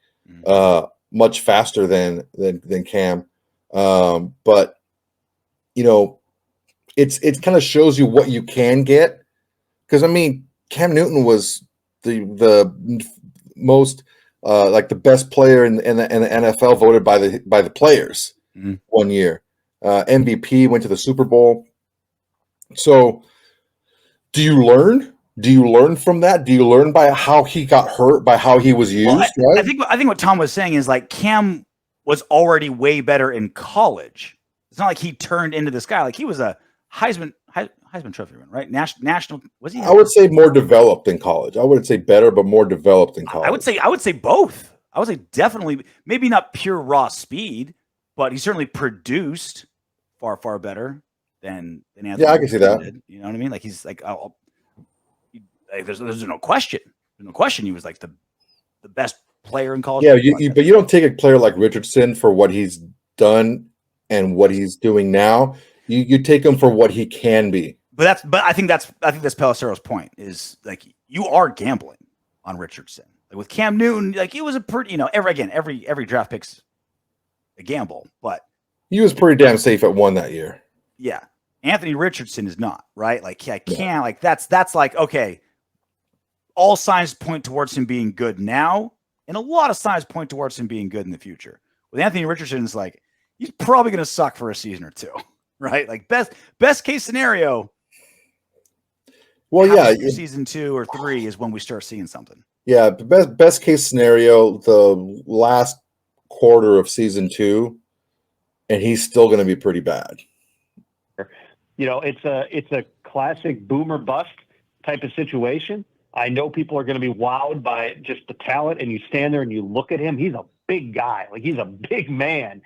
much faster than Cam. But it kind of shows you what you can get, because I mean Cam Newton was the most like the best player in the NFL, voted by the players. Mm-hmm. One year, MVP, went to the Super Bowl. So, do you learn? Do you learn from that? Do you learn by how he got hurt, by how he was used? Well, right? I think what Tom was saying is like Cam was already way better in college. It's not like he turned into this guy. Like he was a Heisman Trophy winner, right? National was he? I would say more developed in college. I wouldn't say better, but more developed in college. I would say both. I would say definitely, maybe not pure raw speed, but he certainly produced far better than Anthony. Yeah, I can see that. Did. You know what I mean? Like he's like, there's no question. There's no question he was like the best player in college. Yeah, but you don't take a player like Richardson for what he's done and what he's doing now. You take him for what he can be. he was pretty damn safe at 1 that year. Yeah. Anthony Richardson is not, right? Like I can't like that's like, okay, all signs point towards him being good now, and a lot of signs point towards him being good in the future. With Anthony Richardson, it's like he's probably going to suck for a season or two, right? Like best case scenario. Well, yeah, season 2 or 3 is when we start seeing something. Yeah, best case scenario, the last quarter of season 2, and he's still going to be pretty bad. It's a classic boomer bust type of situation. I know people are going to be wowed by just the talent, and you stand there and you look at him. He's a big guy. Like he's a big man.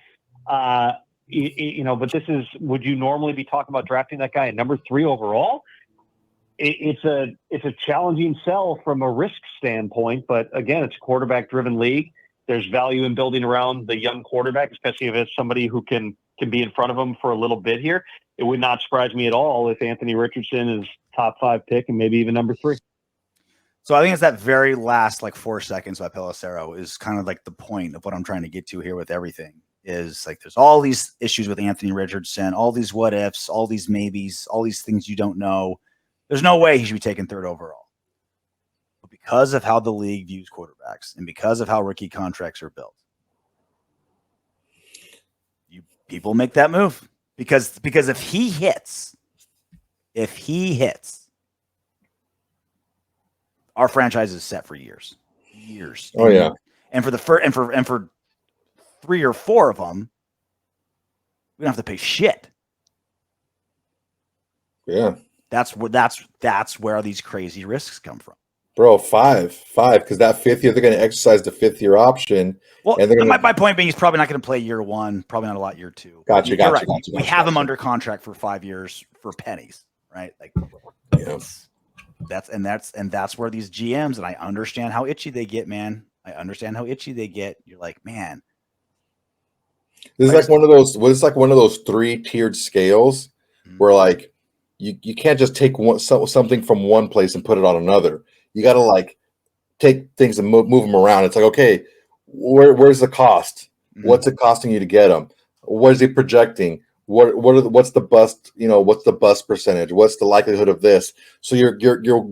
But this is, would you normally be talking about drafting that guy at number 3 overall? It's a challenging sell from a risk standpoint, but again, it's a quarterback driven league. There's value in building around the young quarterback, especially if it's somebody who can be in front of him for a little bit here. It would not surprise me at all if Anthony Richardson is top 5 pick and maybe even number 3. So I think it's that very last 4 seconds by Pelissero is kind of like the point of what I'm trying to get to here with everything. Is like there's all these issues with Anthony Richardson, all these what ifs, all these maybes, all these things you don't know. There's no way he should be taken 3rd overall. But because of how the league views quarterbacks and because of how rookie contracts are built, people make that move. Because if he hits, our franchise is set for years. Oh yeah. And for for 3 or 4 of them, we don't have to pay shit. Yeah. That's where these crazy risks come from. Bro, 5, because that 5th year they're going to exercise the 5th year option. Well, and my point being, he's probably not going to play year 1, probably not a lot year 2. Gotcha. We have him under contract for 5 years for pennies, right? Like, yeah. That's where these GMs, and I understand how itchy they get, man. I understand how itchy they get. You're like, man. This is like one of those. Well, it's like one of those 3-tiered scales where like you can't just take something from one place and put it on another. You got to like take things and move them around. It's like, okay, where's the cost? What's it costing you to get them? What is he projecting? What's the bust? What's the bust percentage? What's the likelihood of this? So you're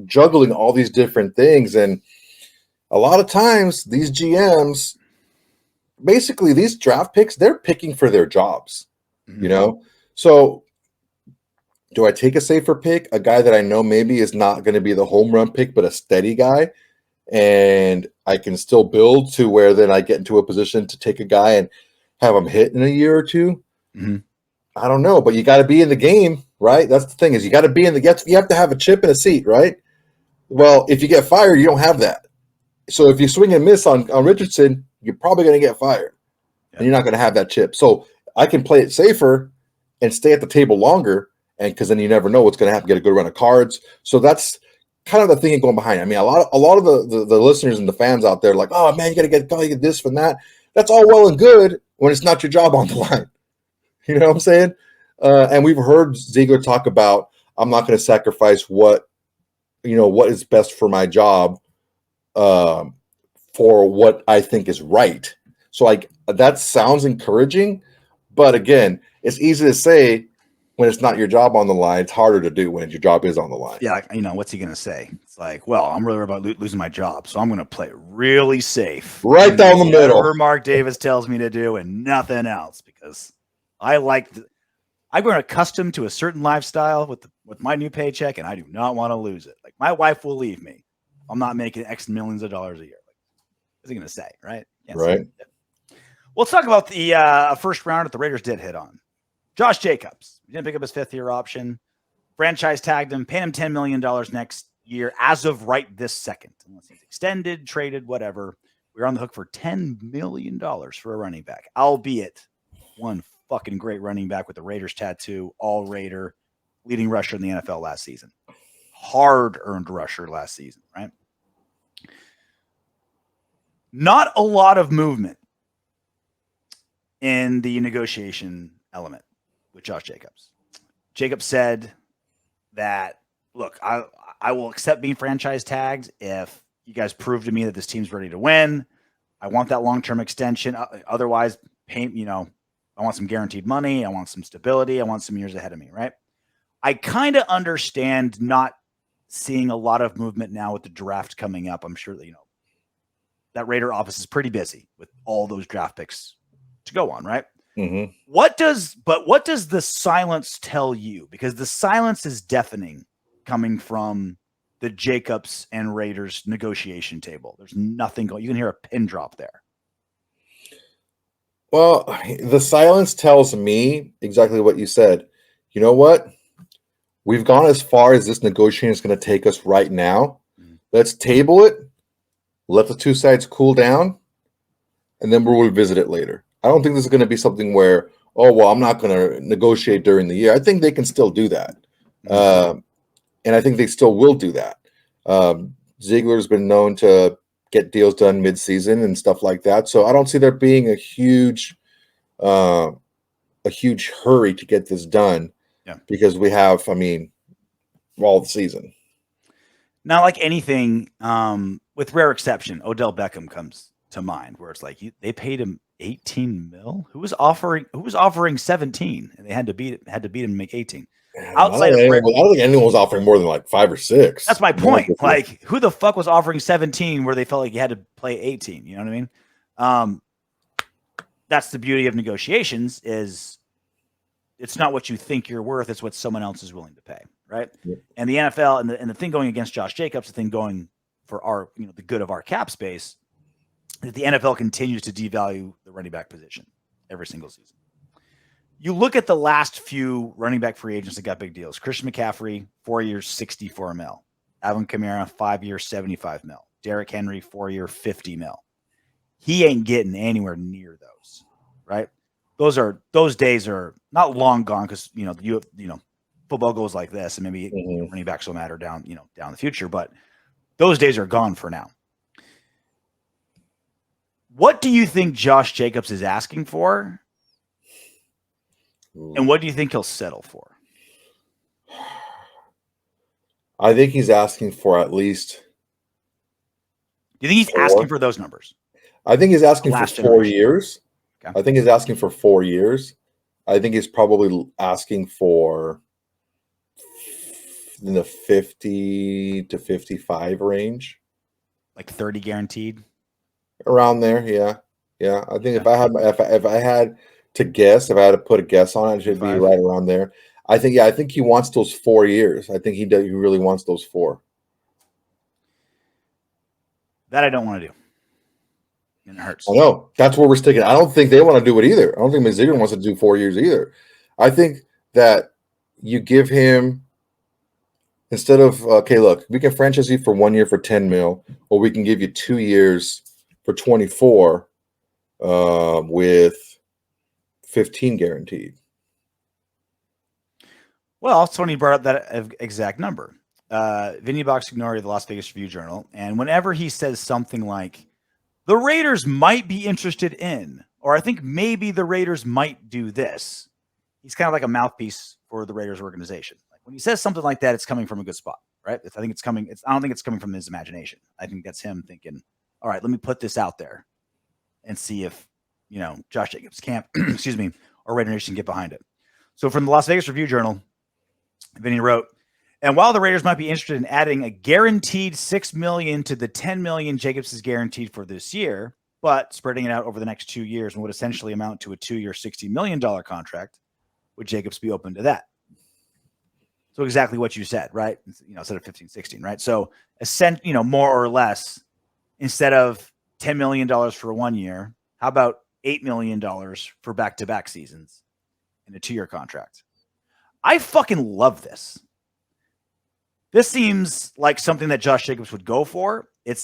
juggling all these different things, and a lot of times these GMs, basically these draft picks, they're picking for their jobs. So do I take a safer pick, a guy that I know maybe is not going to be the home run pick, but a steady guy, and I can still build to where then I get into a position to take a guy and have him hit in a year or two? I don't know, but you got to be in the game, right? That's the thing, is you got to be in the. You have to have a chip and a seat, right? Well, if you get fired, you don't have that. So if you swing and miss on Richardson, you're probably going to get fired, and you're not going to have that chip. So I can play it safer and stay at the table longer, and because then you never know what's going to happen. Get a good run of cards. So that's kind of the thing going behind it. I mean, a lot of the listeners and the fans out there are like, oh man, you got to get this from that. That's all well and good when it's not your job on the line. You know what I'm saying? And we've heard Ziegler talk about, I'm not going to sacrifice what is best for my job for what I think is right. So like that sounds encouraging, but again, it's easy to say when it's not your job on the line. It's harder to do when your job is on the line. Yeah, what's he going to say? It's like, well, I'm really worried about losing my job, so I'm going to play really safe. Right down the middle. Whatever Mark Davis tells me to do and nothing else, because I've been accustomed to a certain lifestyle with my new paycheck, and I do not want to lose it. Like, my wife will leave me. I'm not making X millions of dollars a year. Like, what's he going to say, right? Right. Well, let's talk about the first round that the Raiders did hit on. Josh Jacobs. He didn't pick up his 5th-year option. Franchise tagged him, paid him $10 million next year as of right this second. Unless he's extended, traded, whatever. We're on the hook for $10 million for a running back, albeit one fucking great running back with the Raiders tattoo, all Raider, leading rusher in the NFL last season. Hard-earned rusher last season, right? Not a lot of movement in the negotiation element with Josh Jacobs. Jacobs said that, look, I will accept being franchise tagged if you guys prove to me that this team's ready to win. I want that long-term extension. Otherwise, I want some guaranteed money. I want some stability. I want some years ahead of me, right? I kind of understand not seeing a lot of movement now with the draft coming up. I'm sure that, that Raider office is pretty busy with all those draft picks to go on, right? Mm-hmm. What does the silence tell you? Because the silence is deafening coming from the Jacobs and Raiders negotiation table. There's nothing going. You can hear a pin drop there. Well, the silence tells me exactly what you said. You know what? We've gone as far as this negotiation is going to take us right now. Mm-hmm. Let's table it. Let the two sides cool down, and then we'll revisit it later. I don't think this is going to be something where, oh, well, I'm not going to negotiate during the year. I think they can still do that. Mm-hmm. And I think they still will do that. Ziegler's been known to get deals done mid-season and stuff like that. So I don't see there being a huge hurry to get this done. Yeah. Because we have, all the season. Not like anything, with rare exception, Odell Beckham comes to mind, where it's like they paid him $18 million. Who was offering 17, and they had to beat him to make 18. Outside I don't think anyone was offering more than like 5 or 6. That's my point. Like, who the fuck was offering 17 where they felt like you had to play 18? You know what I mean? That's the beauty of negotiations, is it's not what you think you're worth, it's what someone else is willing to pay, right? Yeah. And the NFL and the thing going against Josh Jacobs, the thing going for our, the good of our cap space, that the NFL continues to devalue the running back position every single season. You look at the last few running back free agents that got big deals. Christian McCaffrey, 4 years, $64 million. Alvin Kamara, 5 years, $75 million. Derek Henry, 4 year, $50 million. He ain't getting anywhere near those, right? Those days are not long gone, because football goes like this, and maybe running backs will matter down the future, but those days are gone for now. What do you think Josh Jacobs is asking for? And what do you think he'll settle for? I think he's asking for at least. Do you think he's asking for those numbers? I think he's asking for 4 years. Okay. I think he's asking for 4 years. I think he's probably asking for in the 50 to 55 range. Like 30 guaranteed? Around there, yeah. Yeah. I think if I had to guess, if I had to put a guess on it, it should be right around there. I think he wants those 4 years. I think he really wants those 4. That I don't want to do. And it hurts. I know. That's where we're sticking. I don't think they want to do it either. I don't think Ziegler wants to do 4 years either. I think that you give him, instead of, okay, look, we can franchise you for 1 year for 10 mil, or we can give you 2 years for 24 with 15 guaranteed. Well, Tony brought up that exact number. Vinny Boxignori of the Las Vegas Review-Journal, and whenever he says something like, the Raiders might be interested in, or I think maybe the Raiders might do this, he's kind of like a mouthpiece for the Raiders organization. Like when he says something like that, it's coming from a good spot, right? I don't think it's coming from his imagination. I think that's him thinking, all right, let me put this out there and see if, Josh Jacobs camp, or Raider Nation get behind it. So from the Las Vegas Review-Journal, Vinny wrote, and while the Raiders might be interested in adding a guaranteed $6 million to the $10 million Jacobs is guaranteed for this year, but spreading it out over the next 2 years and would essentially amount to a 2-year, $60 million contract, would Jacobs be open to that? So exactly what you said, right? Instead of 15, 16, right? So more or less, instead of $10 million for 1 year, how about $8 million for back-to-back seasons in a 2-year contract? I fucking love this. This seems like something that Josh Jacobs would go for. It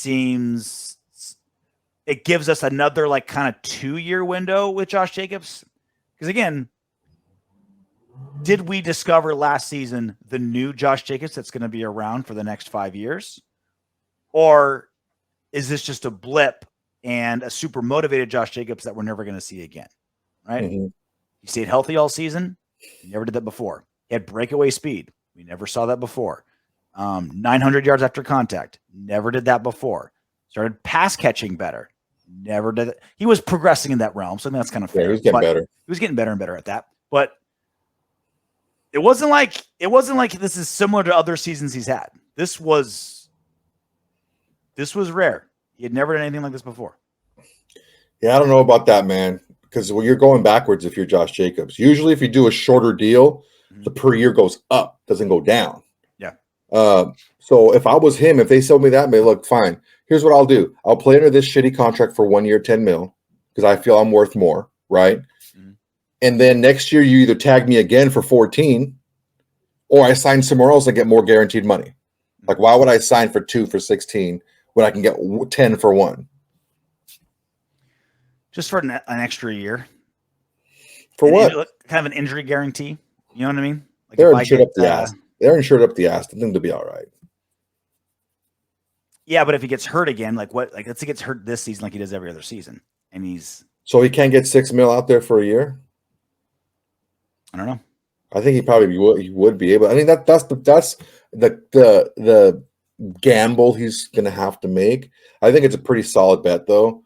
gives us another like kind of 2-year window with Josh Jacobs. Because again, did we discover last season the new Josh Jacobs that's going to be around for the next 5 years? Or is this just a blip and a super motivated Josh Jacobs that we're never going to see again? Right? Mm-hmm. He stayed healthy all season. He never did that before. He had breakaway speed. We never saw that before. 900 yards after contact. Never did that before. Started pass catching better. Never did it. He was progressing in that realm, so I think that's kind of fair. Yeah, he was getting better. He was getting better and better at that. But it wasn't like this is similar to other seasons he's had. This was rare. He had never done anything like this before. Yeah, I don't know about that, man. Because you're going backwards if you're Josh Jacobs. Usually, if you do a shorter deal, the per year goes up, doesn't go down. So if I was him, if they sold me that, look, fine. Here's what I'll do. I'll play under this shitty contract for 1 year, 10 mil, because I feel I'm worth more, right? Mm-hmm. And then next year you either tag me again for 14, or I sign somewhere else and get more guaranteed money. Like, why would I sign for 2 for 16 when I can get 10 for 1? Just for an extra year. For what? Kind of an injury guarantee. You know what I mean? Like they're insured up the ass. They're insured up the ass. I think they'll be all right. Yeah, but if he gets hurt again, let's say he gets hurt this season like he does every other season, and so he can't get $6 million out there for a year? I don't know. I think he probably would be able. I mean, that's the gamble he's going to have to make. I think it's a pretty solid bet though.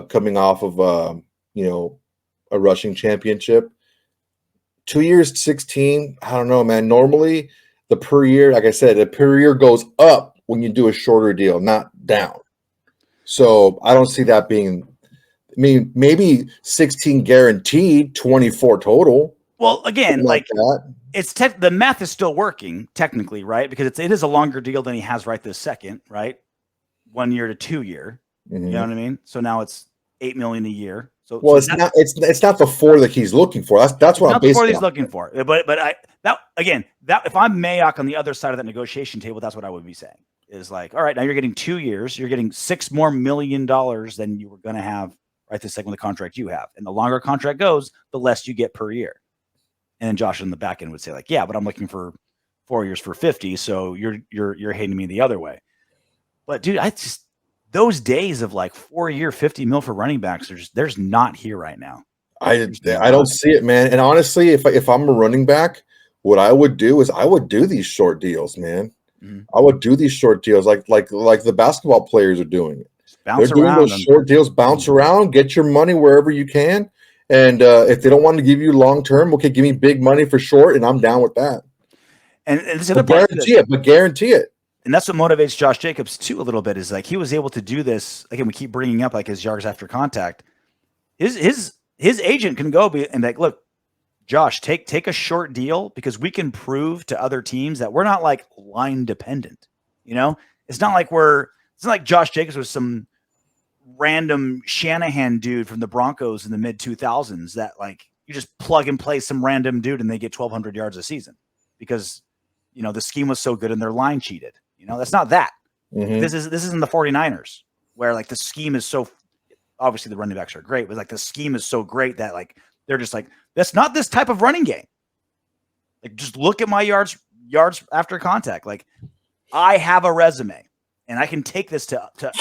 Coming off of a rushing championship, 2 years, 16. I don't know, man. Normally, the per year, like I said, the per year goes up when you do a shorter deal, not down. So I don't see that being. I mean, maybe 16 guaranteed, 24 total. Well, again, like that. It's the math is still working technically, right? Because it is a longer deal than he has right this second, right? 1 year to 2 year. Mm-hmm. You know what I mean? So now it's $8 million a year. So it's not the 4 that he's looking for. That's what I'm basically. Not the 4 he's looking for. But if I'm Mayock on the other side of that negotiation table, that's what I would be saying. Is like, all right, now you're getting 2 years, you're getting $6 more million than you were going to have right this second with the contract you have, and the longer contract goes, the less you get per year. And then Josh in the back end would say like, yeah, but I'm looking for 4 years for 50. So you're hating me the other way. But dude, those days of like 4-year, 50 mil for running backs there's not here right now. I don't see it, man. And honestly, if I'm a running back, what I would do is I would do these short deals, man. Mm-hmm. I would do these short deals like the basketball players are doing it. They're doing those short deals, bounce around, get your money wherever you can. And if they don't want to give you long term, okay, give me big money for short, and I'm down with that. And this other guarantee it. And that's what motivates Josh Jacobs too a little bit, is like he was able to do this. Again, we keep bringing up like his yards after contact. His agent can go and like, look, Josh, take a short deal because we can prove to other teams that we're not like line dependent. You know, it's not like Josh Jacobs was some random Shanahan dude from the Broncos in the mid 2000s that like you just plug and play some random dude and they get 1,200 yards a season because, you know, the scheme was so good and their line cheated. You know, that's not that. Mm-hmm. This isn't the 49ers where like the scheme is so, obviously the running backs are great, but like the scheme is so great that like, they're just like, that's not this type of running game. Like, just look at my yards after contact. Like, I have a resume and I can take this to other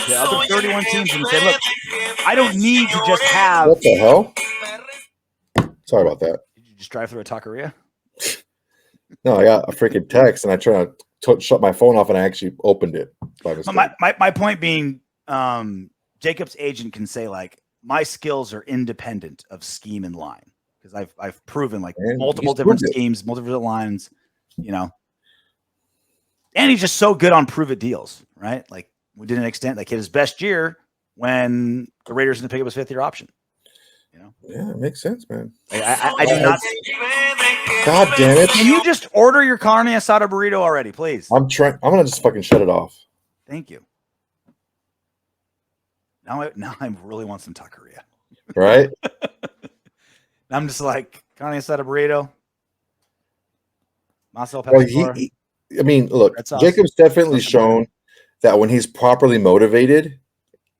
31 teams and say, look, I don't need to just have. What the hell? Sorry about that. Did you just drive through a taqueria? No, I got a freaking text and I tried to shut my phone off and I actually opened it by mistake. My point being, Jacob's agent can say like, my skills are independent of scheme and line because I've proven like multiple different schemes, multiple different lines, you know. And he's just so good on prove it deals, right? Like we did an extent like hit his best year when the Raiders didn't pick up his 5th-year option. You know? Yeah, it makes sense, man. Like, I do not. God damn it! Can you just order your carne asada burrito already, please? I'm trying. I'm gonna just fucking shut it off. Thank you. Now I really want some taqueria. Right? I'm just like, carne asada burrito. Marcel Pepper. I mean, look, Jacob's definitely shown that when he's properly motivated,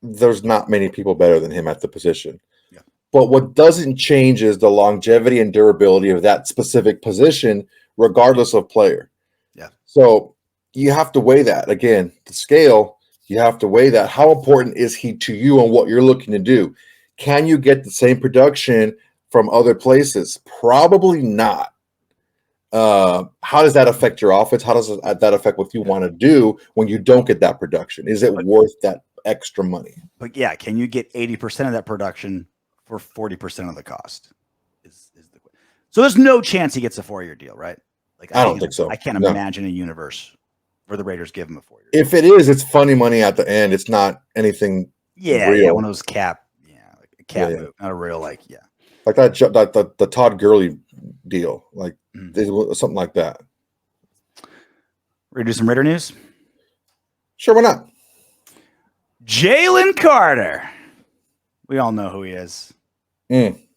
there's not many people better than him at the position. Yeah. But what doesn't change is the longevity and durability of that specific position, regardless of player. Yeah. So you have to weigh that. Again, the scale. You have to weigh that. How important is he to you and what you're looking to do? Can you get the same production from other places? Probably not. How does that affect your offense? How does that affect what you want to do when you don't get that production? Is it worth that extra money? But yeah, can you get 80% of that production for 40% of the cost? So there's no chance he gets a 4-year deal, right? Like I don't think so. I can't imagine a universe where the Raiders give him a 4-year. If it is, it's funny money at the end. It's not anything. Real. Yeah, one of those cap. Yeah, like a cap move, not a real like. Yeah, like that the Todd Gurley deal, like something like that. Ready to do some Raider news? Sure, why not? Jalen Carter. We all know who he is.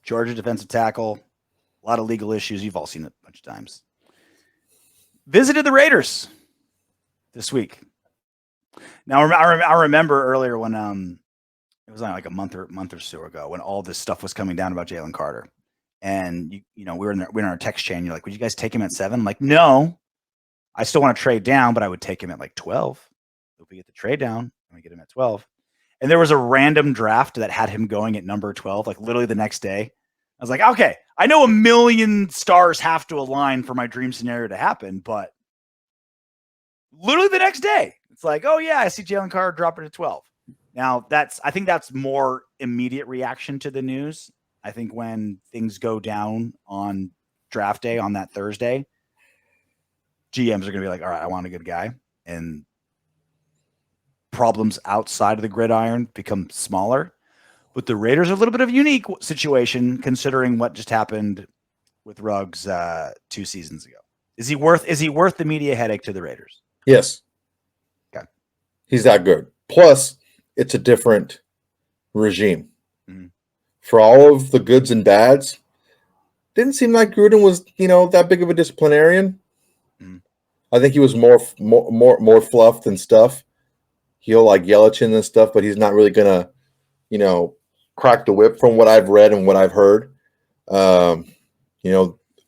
Georgia defensive tackle. A lot of legal issues. You've all seen it a bunch of times. Visited the Raiders this week. Now, I remember earlier when it was like a month or so ago when all this stuff was coming down about Jalen Carter, and you know we were in our text chain. You're like, would you guys take him at 7? I'm like, no, I still want to trade down, but I would take him at like 12. If we get the trade down, and we get him at 12. And there was a random draft that had him going at number 12, like literally the next day. I was like, okay, I know a million stars have to align for my dream scenario to happen, but literally the next day, it's like, oh yeah, I see Jalen Carter dropping to 12. Now I think that's more immediate reaction to the news. I think when things go down on draft day on that Thursday, GMs are going to be like, all right, I want a good guy. And problems outside of the gridiron become smaller. But the Raiders are a little bit of a unique situation considering what just happened with Ruggs 2 seasons ago. Is he worth the media headache to the Raiders? Yes. Okay. He's that good. Plus, it's a different regime. Mm-hmm. For all of the goods and bads, didn't seem like Gruden was, that big of a disciplinarian. Mm-hmm. I think he was more fluff than stuff. He'll like yell at you and stuff, but he's not really gonna, crack the whip from what I've read and what I've heard.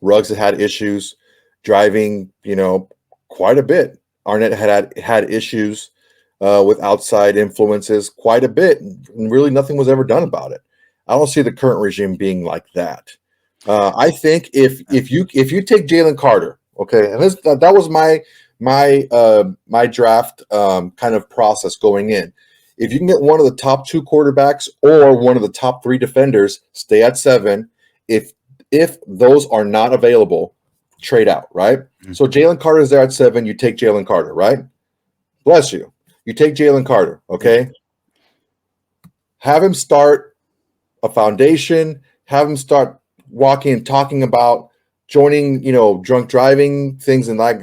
Ruggs had issues driving, quite a bit. Arnett had issues with outside influences quite a bit, and really nothing was ever done about it. I don't see the current regime being like that. I think if you take Jalen Carter, okay, and that was my draft kind of process going in. If you can get one of the top 2 quarterbacks or one of the top 3 defenders, stay at 7. If those are not available, trade out, right? Mm-hmm. So Jalen Carter is there at 7. You take Jalen Carter, right? Bless you. You take Jalen Carter, okay? Have him start a foundation. Have him start walking and talking about joining, drunk driving things and like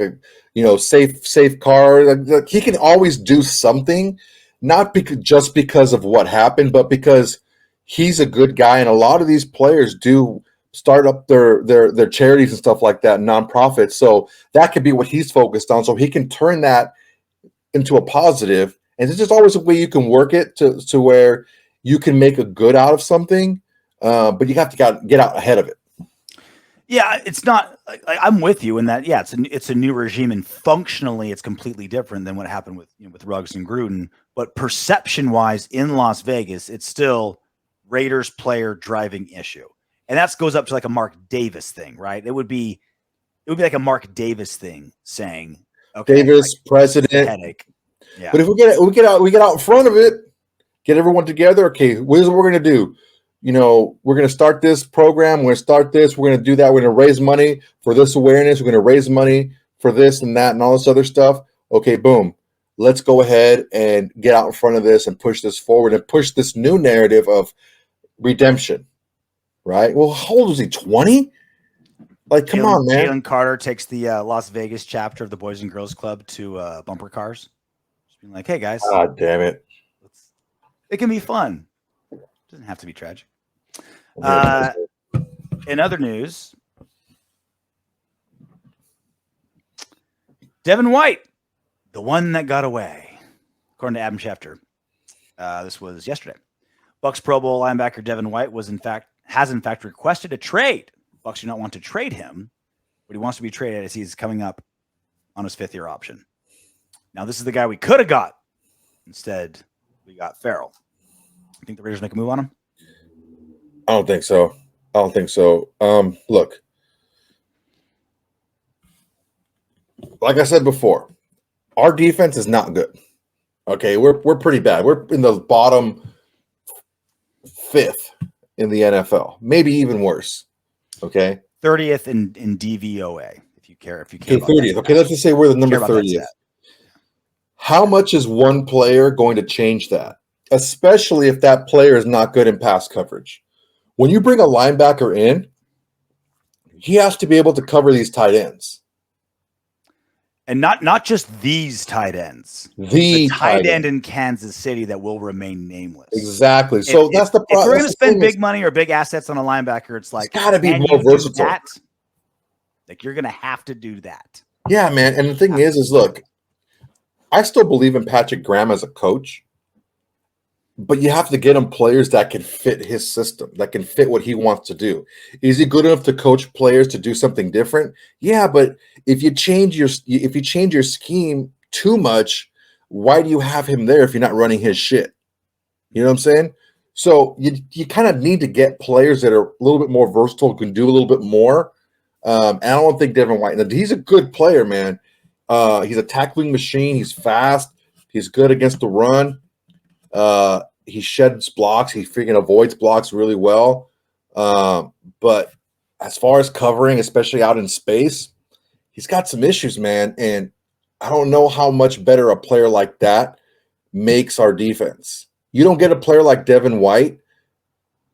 safe car. Like he can always do something, not just because of what happened, but because he's a good guy. And a lot of these players do start up their charities and stuff like that, nonprofits. So that could be what he's focused on. So he can turn that into a positive. And it's just always a way you can work it to where you can make a good out of something. But you have to get out ahead of it. Yeah, it's not. I'm with you in that. Yeah, it's a new regime, and functionally, it's completely different than what happened with Ruggs and Gruden. But perception-wise, in Las Vegas, it's still Raiders player driving issue, and that goes up to like a Mark Davis thing, right? It would be like a Mark Davis thing saying, "Okay, Davis, president, headache." Yeah, but if we get out in front of it, get everyone together. Okay, what is what we're gonna do? We're going to start this program. We're going to start this. We're going to do that. We're going to raise money for this awareness. We're going to raise money for this and that and all this other stuff. Okay, boom. Let's go ahead and get out in front of this and push this forward and push this new narrative of redemption, right? Well, how old was he, 20? Like, come on, man. Jalen Carter takes the Las Vegas chapter of the Boys and Girls Club to bumper cars. Just being like, hey, guys. God damn it. It can be fun. It doesn't have to be tragic. In other news, Devin White, the one that got away, according to Adam Schefter. This was yesterday. Bucks Pro Bowl linebacker Devin White has in fact requested a trade. Bucks do not want to trade him, but he wants to be traded as he's coming up on his 5th-year option. Now, this is the guy we could have got. Instead, we got Farrell. You think the Raiders make a move on him? I don't think so. Look, like I said before, our defense is not good. Okay, we're pretty bad. We're in the bottom 5th in the NFL, maybe even worse. Okay, 30th in DVOA. If you care. Okay, 30th. Okay, let's just say we're the number 30th. How much is one player going to change that? Especially if that player is not good in pass coverage. When you bring a linebacker in, he has to be able to cover these tight ends. And not just these tight ends. The tight end in Kansas City that will remain nameless. Exactly. So that's the problem. If we're going to spend big money or big assets on a linebacker, it's like, got to be more versatile. Like, you're going to have to do that. Yeah, man. And the thing is look, I still believe in Patrick Graham as a coach. But you have to get him players that can fit his system, that can fit what he wants to do. Is he good enough to coach players to do something different? Yeah, but if you change your scheme too much, why do you have him there if you're not running his shit? You know what I'm saying? So you kind of need to get players that are a little bit more versatile, can do a little bit more. And I don't think Devin White. He's a good player, man. He's a tackling machine. He's fast. He's good against the run. He sheds blocks. He freaking avoids blocks really well. But as far as covering, especially out in space, he's got some issues, man. And I don't know how much better a player like that makes our defense. You don't get a player like Devin White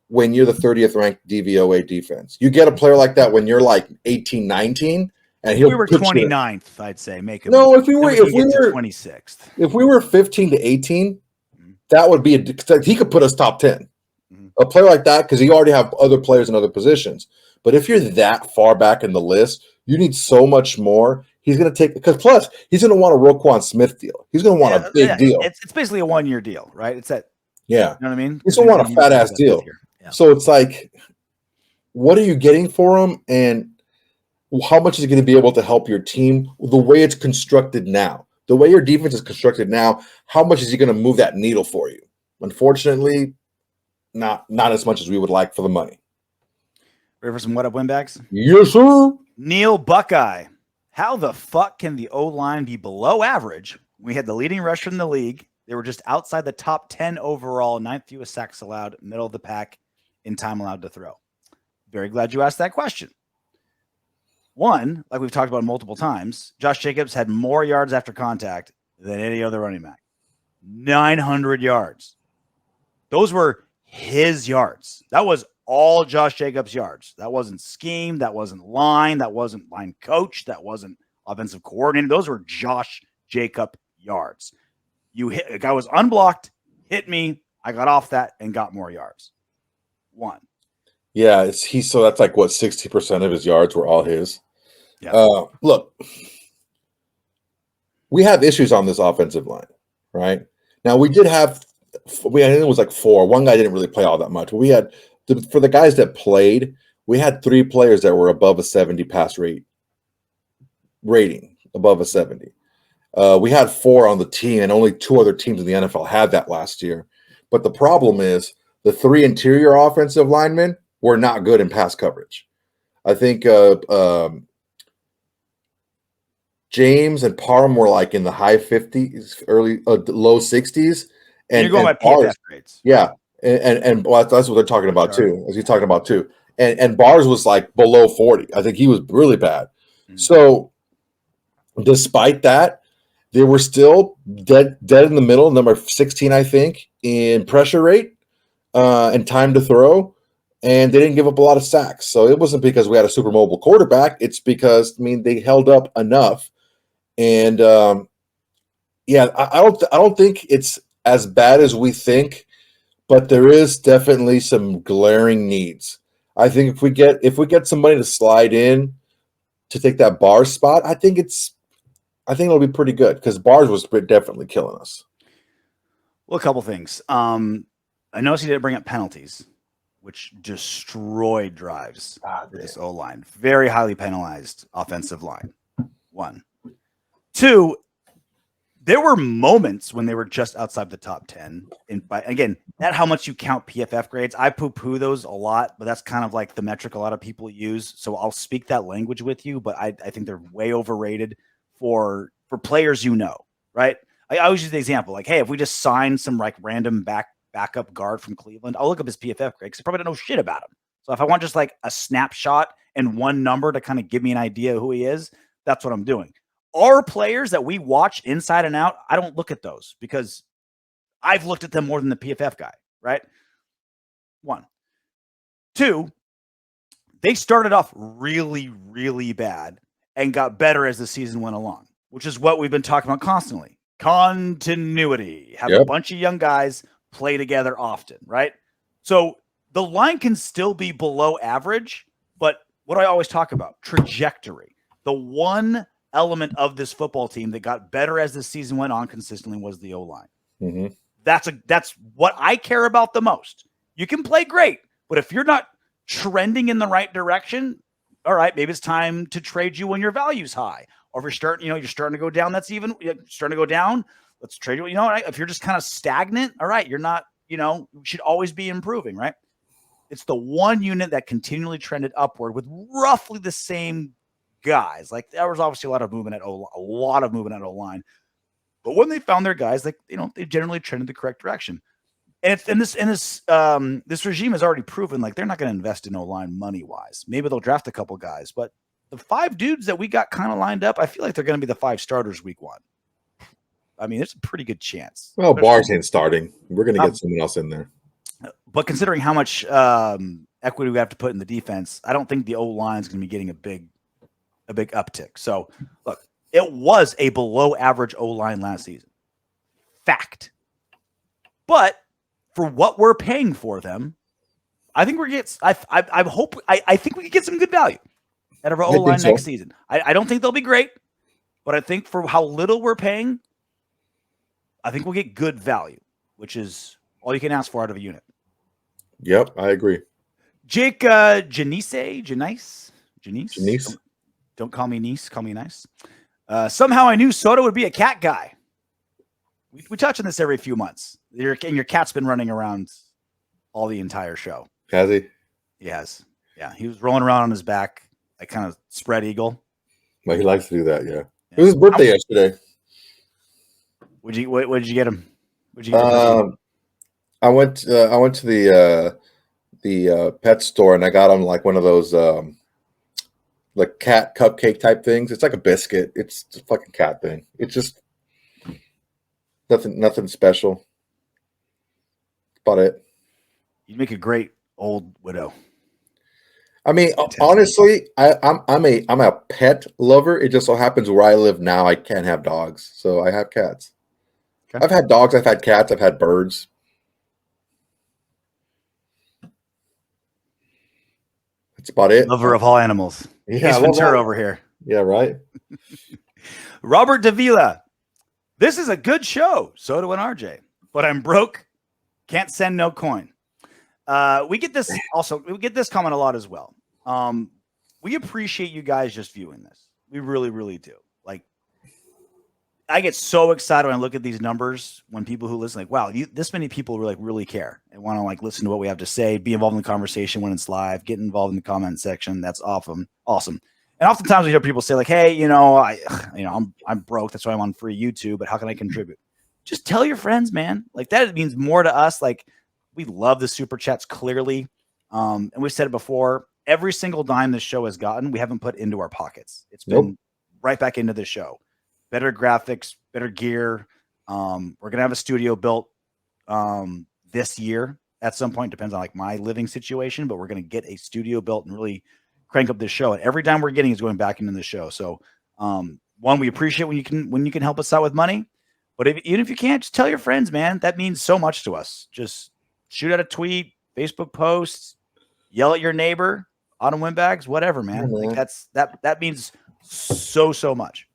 when you're the 30th ranked DVOA defense. You get a player like that when you're like 18, 19. And we were 29th, I'd say. Make him. No, if we were 26th. If we were 15 to 18, that would be he could put us top 10. A player like that, because you already have other players in other positions. But if you're that far back in the list, you need so much more. He's going to take, because plus he's going to want a Roquan Smith deal. He's going to want a big deal. It's basically a 1-year deal, right? It's that. Yeah. You know what I mean? He's going to want a fat ass deal. Yeah. So it's like, what are you getting for him? And how much is it going to be able to help your team the way it's constructed now? The way your defense is constructed now, how much is he going to move that needle for you? Unfortunately, not as much as we would like for the money. Ready for some what up windbags? Yes, sir. Neil Buckeye. How the fuck can the O-line be below average? We had the leading rusher in the league. They were just outside the top 10 overall, 9th fewest sacks allowed, middle of the pack in time allowed to throw. Very glad you asked that question. One, like we've talked about multiple times, Josh Jacobs had more yards after contact than any other running back. 900 yards. Those were his yards. That was all Josh Jacobs' yards. That wasn't scheme. That wasn't line. That wasn't line coach. That wasn't offensive coordinator. Those were Josh Jacob yards. A guy was unblocked, hit me. I got off that and got more yards. One. Yeah, so that's like what 60% of his yards were all his. Yeah. Look, we have issues on this offensive line, right? Now I think it was like 4. One guy didn't really play all that much, but we had for the guys that played, we had 3 players that were above a 70 pass rating, above a 70. We had 4 on the team, and only 2 other teams in the NFL had that last year. But the problem is the 3 interior offensive linemen were not good in pass coverage. I think James and Parham were like in the high 50s, low 60s. And you're going by PFF grades. Yeah. And well, that's what they're talking about too, as he's talking about too. And Bars was like below 40. I think he was really bad. Mm-hmm. So despite that, they were still dead in the middle, number 16, I think, in pressure rate and time to throw. And they didn't give up a lot of sacks. So it wasn't because we had a super mobile quarterback. It's because, they held up enough. And I don't think it's as bad as we think, but there is definitely some glaring needs. I think if we get somebody to slide in to take that Bars spot, I think it'll be pretty good because Bars was definitely killing us. Well, a couple things. I noticed he didn't bring up penalties, which destroyed drives with this O-line. Very highly penalized offensive line. 1. 2, there were moments when they were just outside the top 10. And again, that's how much you count PFF grades. I poo-poo those a lot, but that's kind of like the metric a lot of people use. So I'll speak that language with you, but I think they're way overrated for players right? I always use the example, like, hey, if we just sign some like random backup guard from Cleveland, I'll look up his PFF grade because I probably don't know shit about him. So if I want just like a snapshot and one number to kind of give me an idea of who he is, that's what I'm doing. Our players that we watch inside and out, I don't look at those because I've looked at them more than the PFF guy, right? 1. 2, they started off really, really bad and got better as the season went along, which is what we've been talking about constantly. Continuity. Have a bunch of young guys play together often, right? So the line can still be below average, but what do I always talk about? Trajectory. The one element of this football team that got better as the season went on consistently was the O-line. Mm-hmm. That's what I care about the most. You can play great, but if you're not trending in the right direction, all right, maybe it's time to trade you when your value's high. Or if you're starting to go down, starting to go down, let's trade you. Right? If you're just kind of stagnant, all right, you're not, you should always be improving, right? It's the one unit that continually trended upward with roughly the same guys. Like there was obviously a lot of movement at O-line, but when they found their guys, like they generally trended the correct direction. And this regime has already proven like they're not going to invest in O-line money wise. Maybe they'll draft a couple guys, but the 5 dudes that we got kind of lined up, I feel like they're going to be the 5 starters week 1. I mean, it's a pretty good chance. Well, Bars ain't starting. We're going to get someone else in there. But considering how much equity we have to put in the defense, I don't think the O-line is going to be getting a big uptick. So, look, it was a below average O-line last season. Fact. But for what we're paying for them, I think I think we could get some good value out of our O-line next season. I don't think they'll be great, but I think for how little we're paying, I think we'll get good value, which is all you can ask for out of a unit. Yep, I agree. Jake Janice. Don't call me niece. Call me nice. Somehow I knew Soto would be a cat guy. We touch on this every few months. Your cat's been running around all the entire show. Has he? He has. Yeah, he was rolling around on his back, like kind of spread eagle. Well, he likes to do that. Yeah. It was his birthday yesterday. What did you get him? I went to the pet store and I got him like one of those like cat cupcake type things. It's like a biscuit. It's a fucking cat thing. It's just nothing special. That's about it. You'd make a great old widow. I mean, honestly, I'm a pet lover. It just so happens where I live now, I can't have dogs, so I have cats. Okay. I've had dogs, I've had cats, I've had birds. That's about it. Lover of all animals. Yeah, Ventura over here. Yeah, right. Robert Davila. This is a good show. Soto and RJ, but I'm broke. Can't send no coin. We get this comment a lot as well. We appreciate you guys just viewing this. We really, really do. Like, I get so excited when I look at these numbers when people who listen, like, wow, this many people really care and want to like listen to what we have to say, be involved in the conversation when it's live, get involved in the comment section. That's awesome. And oftentimes we hear people say like, hey, I'm broke. That's why I'm on free YouTube, but how can I contribute? Just tell your friends, man. Like that means more to us. Like we love the super chats clearly. And we've said it before, every single dime this show has gotten, we haven't put into our pockets. It's been right back into the show. Better graphics, better gear. We're going to have a studio built this year at some point. Depends on like my living situation, but we're going to get a studio built and really crank up this show. And every dime we're getting is going back into the show. So one, we appreciate when you can help us out with money. But even if you can't, just tell your friends, man. That means so much to us. Just shoot out a tweet, Facebook post, yell at your neighbor, Autumn Windbags, whatever, man. Mm-hmm. Like that means so much.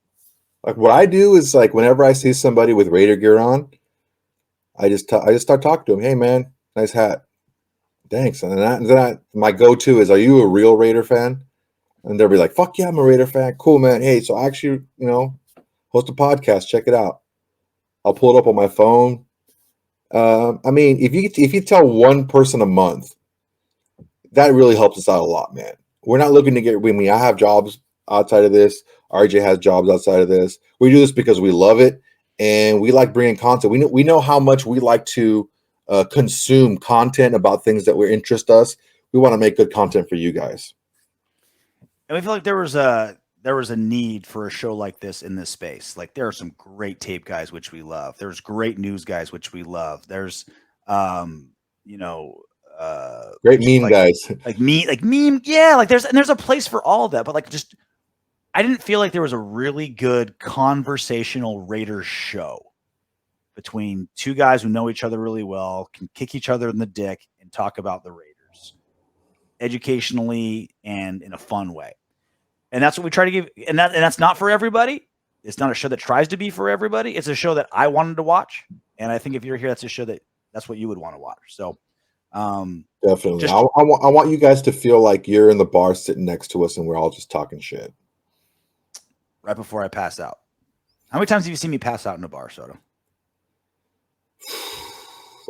Like what I do is like whenever I see somebody with Raider gear on, I just start talking to them. Hey man, nice hat. Thanks. And then my go-to is, are you a real Raider fan? And they'll be like, fuck yeah, I'm a Raider fan. Cool, man. Hey, so I actually, host a podcast. Check it out. I'll pull it up on my phone. I mean, if you tell one person a month, that really helps us out a lot, man. We're not looking to get. I have jobs outside of this. RJ has jobs outside of this. We do this because we love it and we like bringing content. We know how much we like to consume content about things that interest us. We want to make good content for you guys. And we feel like there was a need for a show like this in this space. Like there are some great tape guys, which we love. There's great news guys, which we love. There's, great meme guys, like meme. Yeah. Like there's a place for all of that, but like I didn't feel like there was a really good conversational Raiders show between two guys who know each other really well, can kick each other in the dick and talk about the Raiders educationally and in a fun way. And that's what we try to give. And that's not for everybody. It's not a show that tries to be for everybody. It's a show that I wanted to watch. And I think if you're here, that's a show that's what you would want to watch. So definitely. I want you guys to feel like you're in the bar sitting next to us and we're all just talking shit. Right before I pass out. How many times have you seen me pass out in a bar, Soto?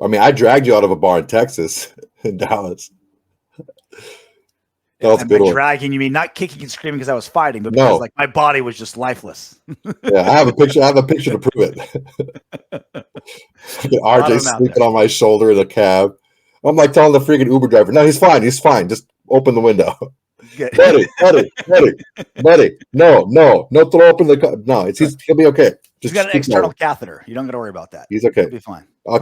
I mean, I dragged you out of a bar in Texas, in Dallas. That was a good one. Dragging, you mean not kicking and screaming because I was fighting, but because like my body was just lifeless. Yeah, I have a picture. I have a picture to prove it. RJ sleeping on my shoulder in a cab. I'm like telling the freaking Uber driver, "No, he's fine. He's fine. Just open the window." buddy. No. Throw open the car. No, he'll be okay. He's got an external catheter. You don't got to worry about that. He's okay. He'll be fine. He'll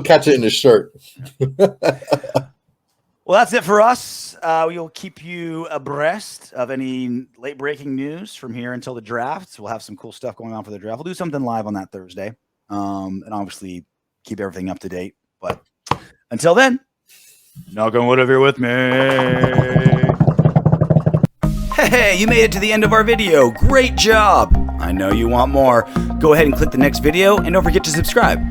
catch it in his shirt. Well, that's it for us. We'll keep you abreast of any late breaking news from here until the draft. We'll have some cool stuff going on for the draft. We'll do something live on that Thursday, and obviously keep everything up to date. But until then, knock on wood if you're with me. Hey, you made it to the end of our video. Great job. I know you want more. Go ahead and click the next video and don't forget to subscribe.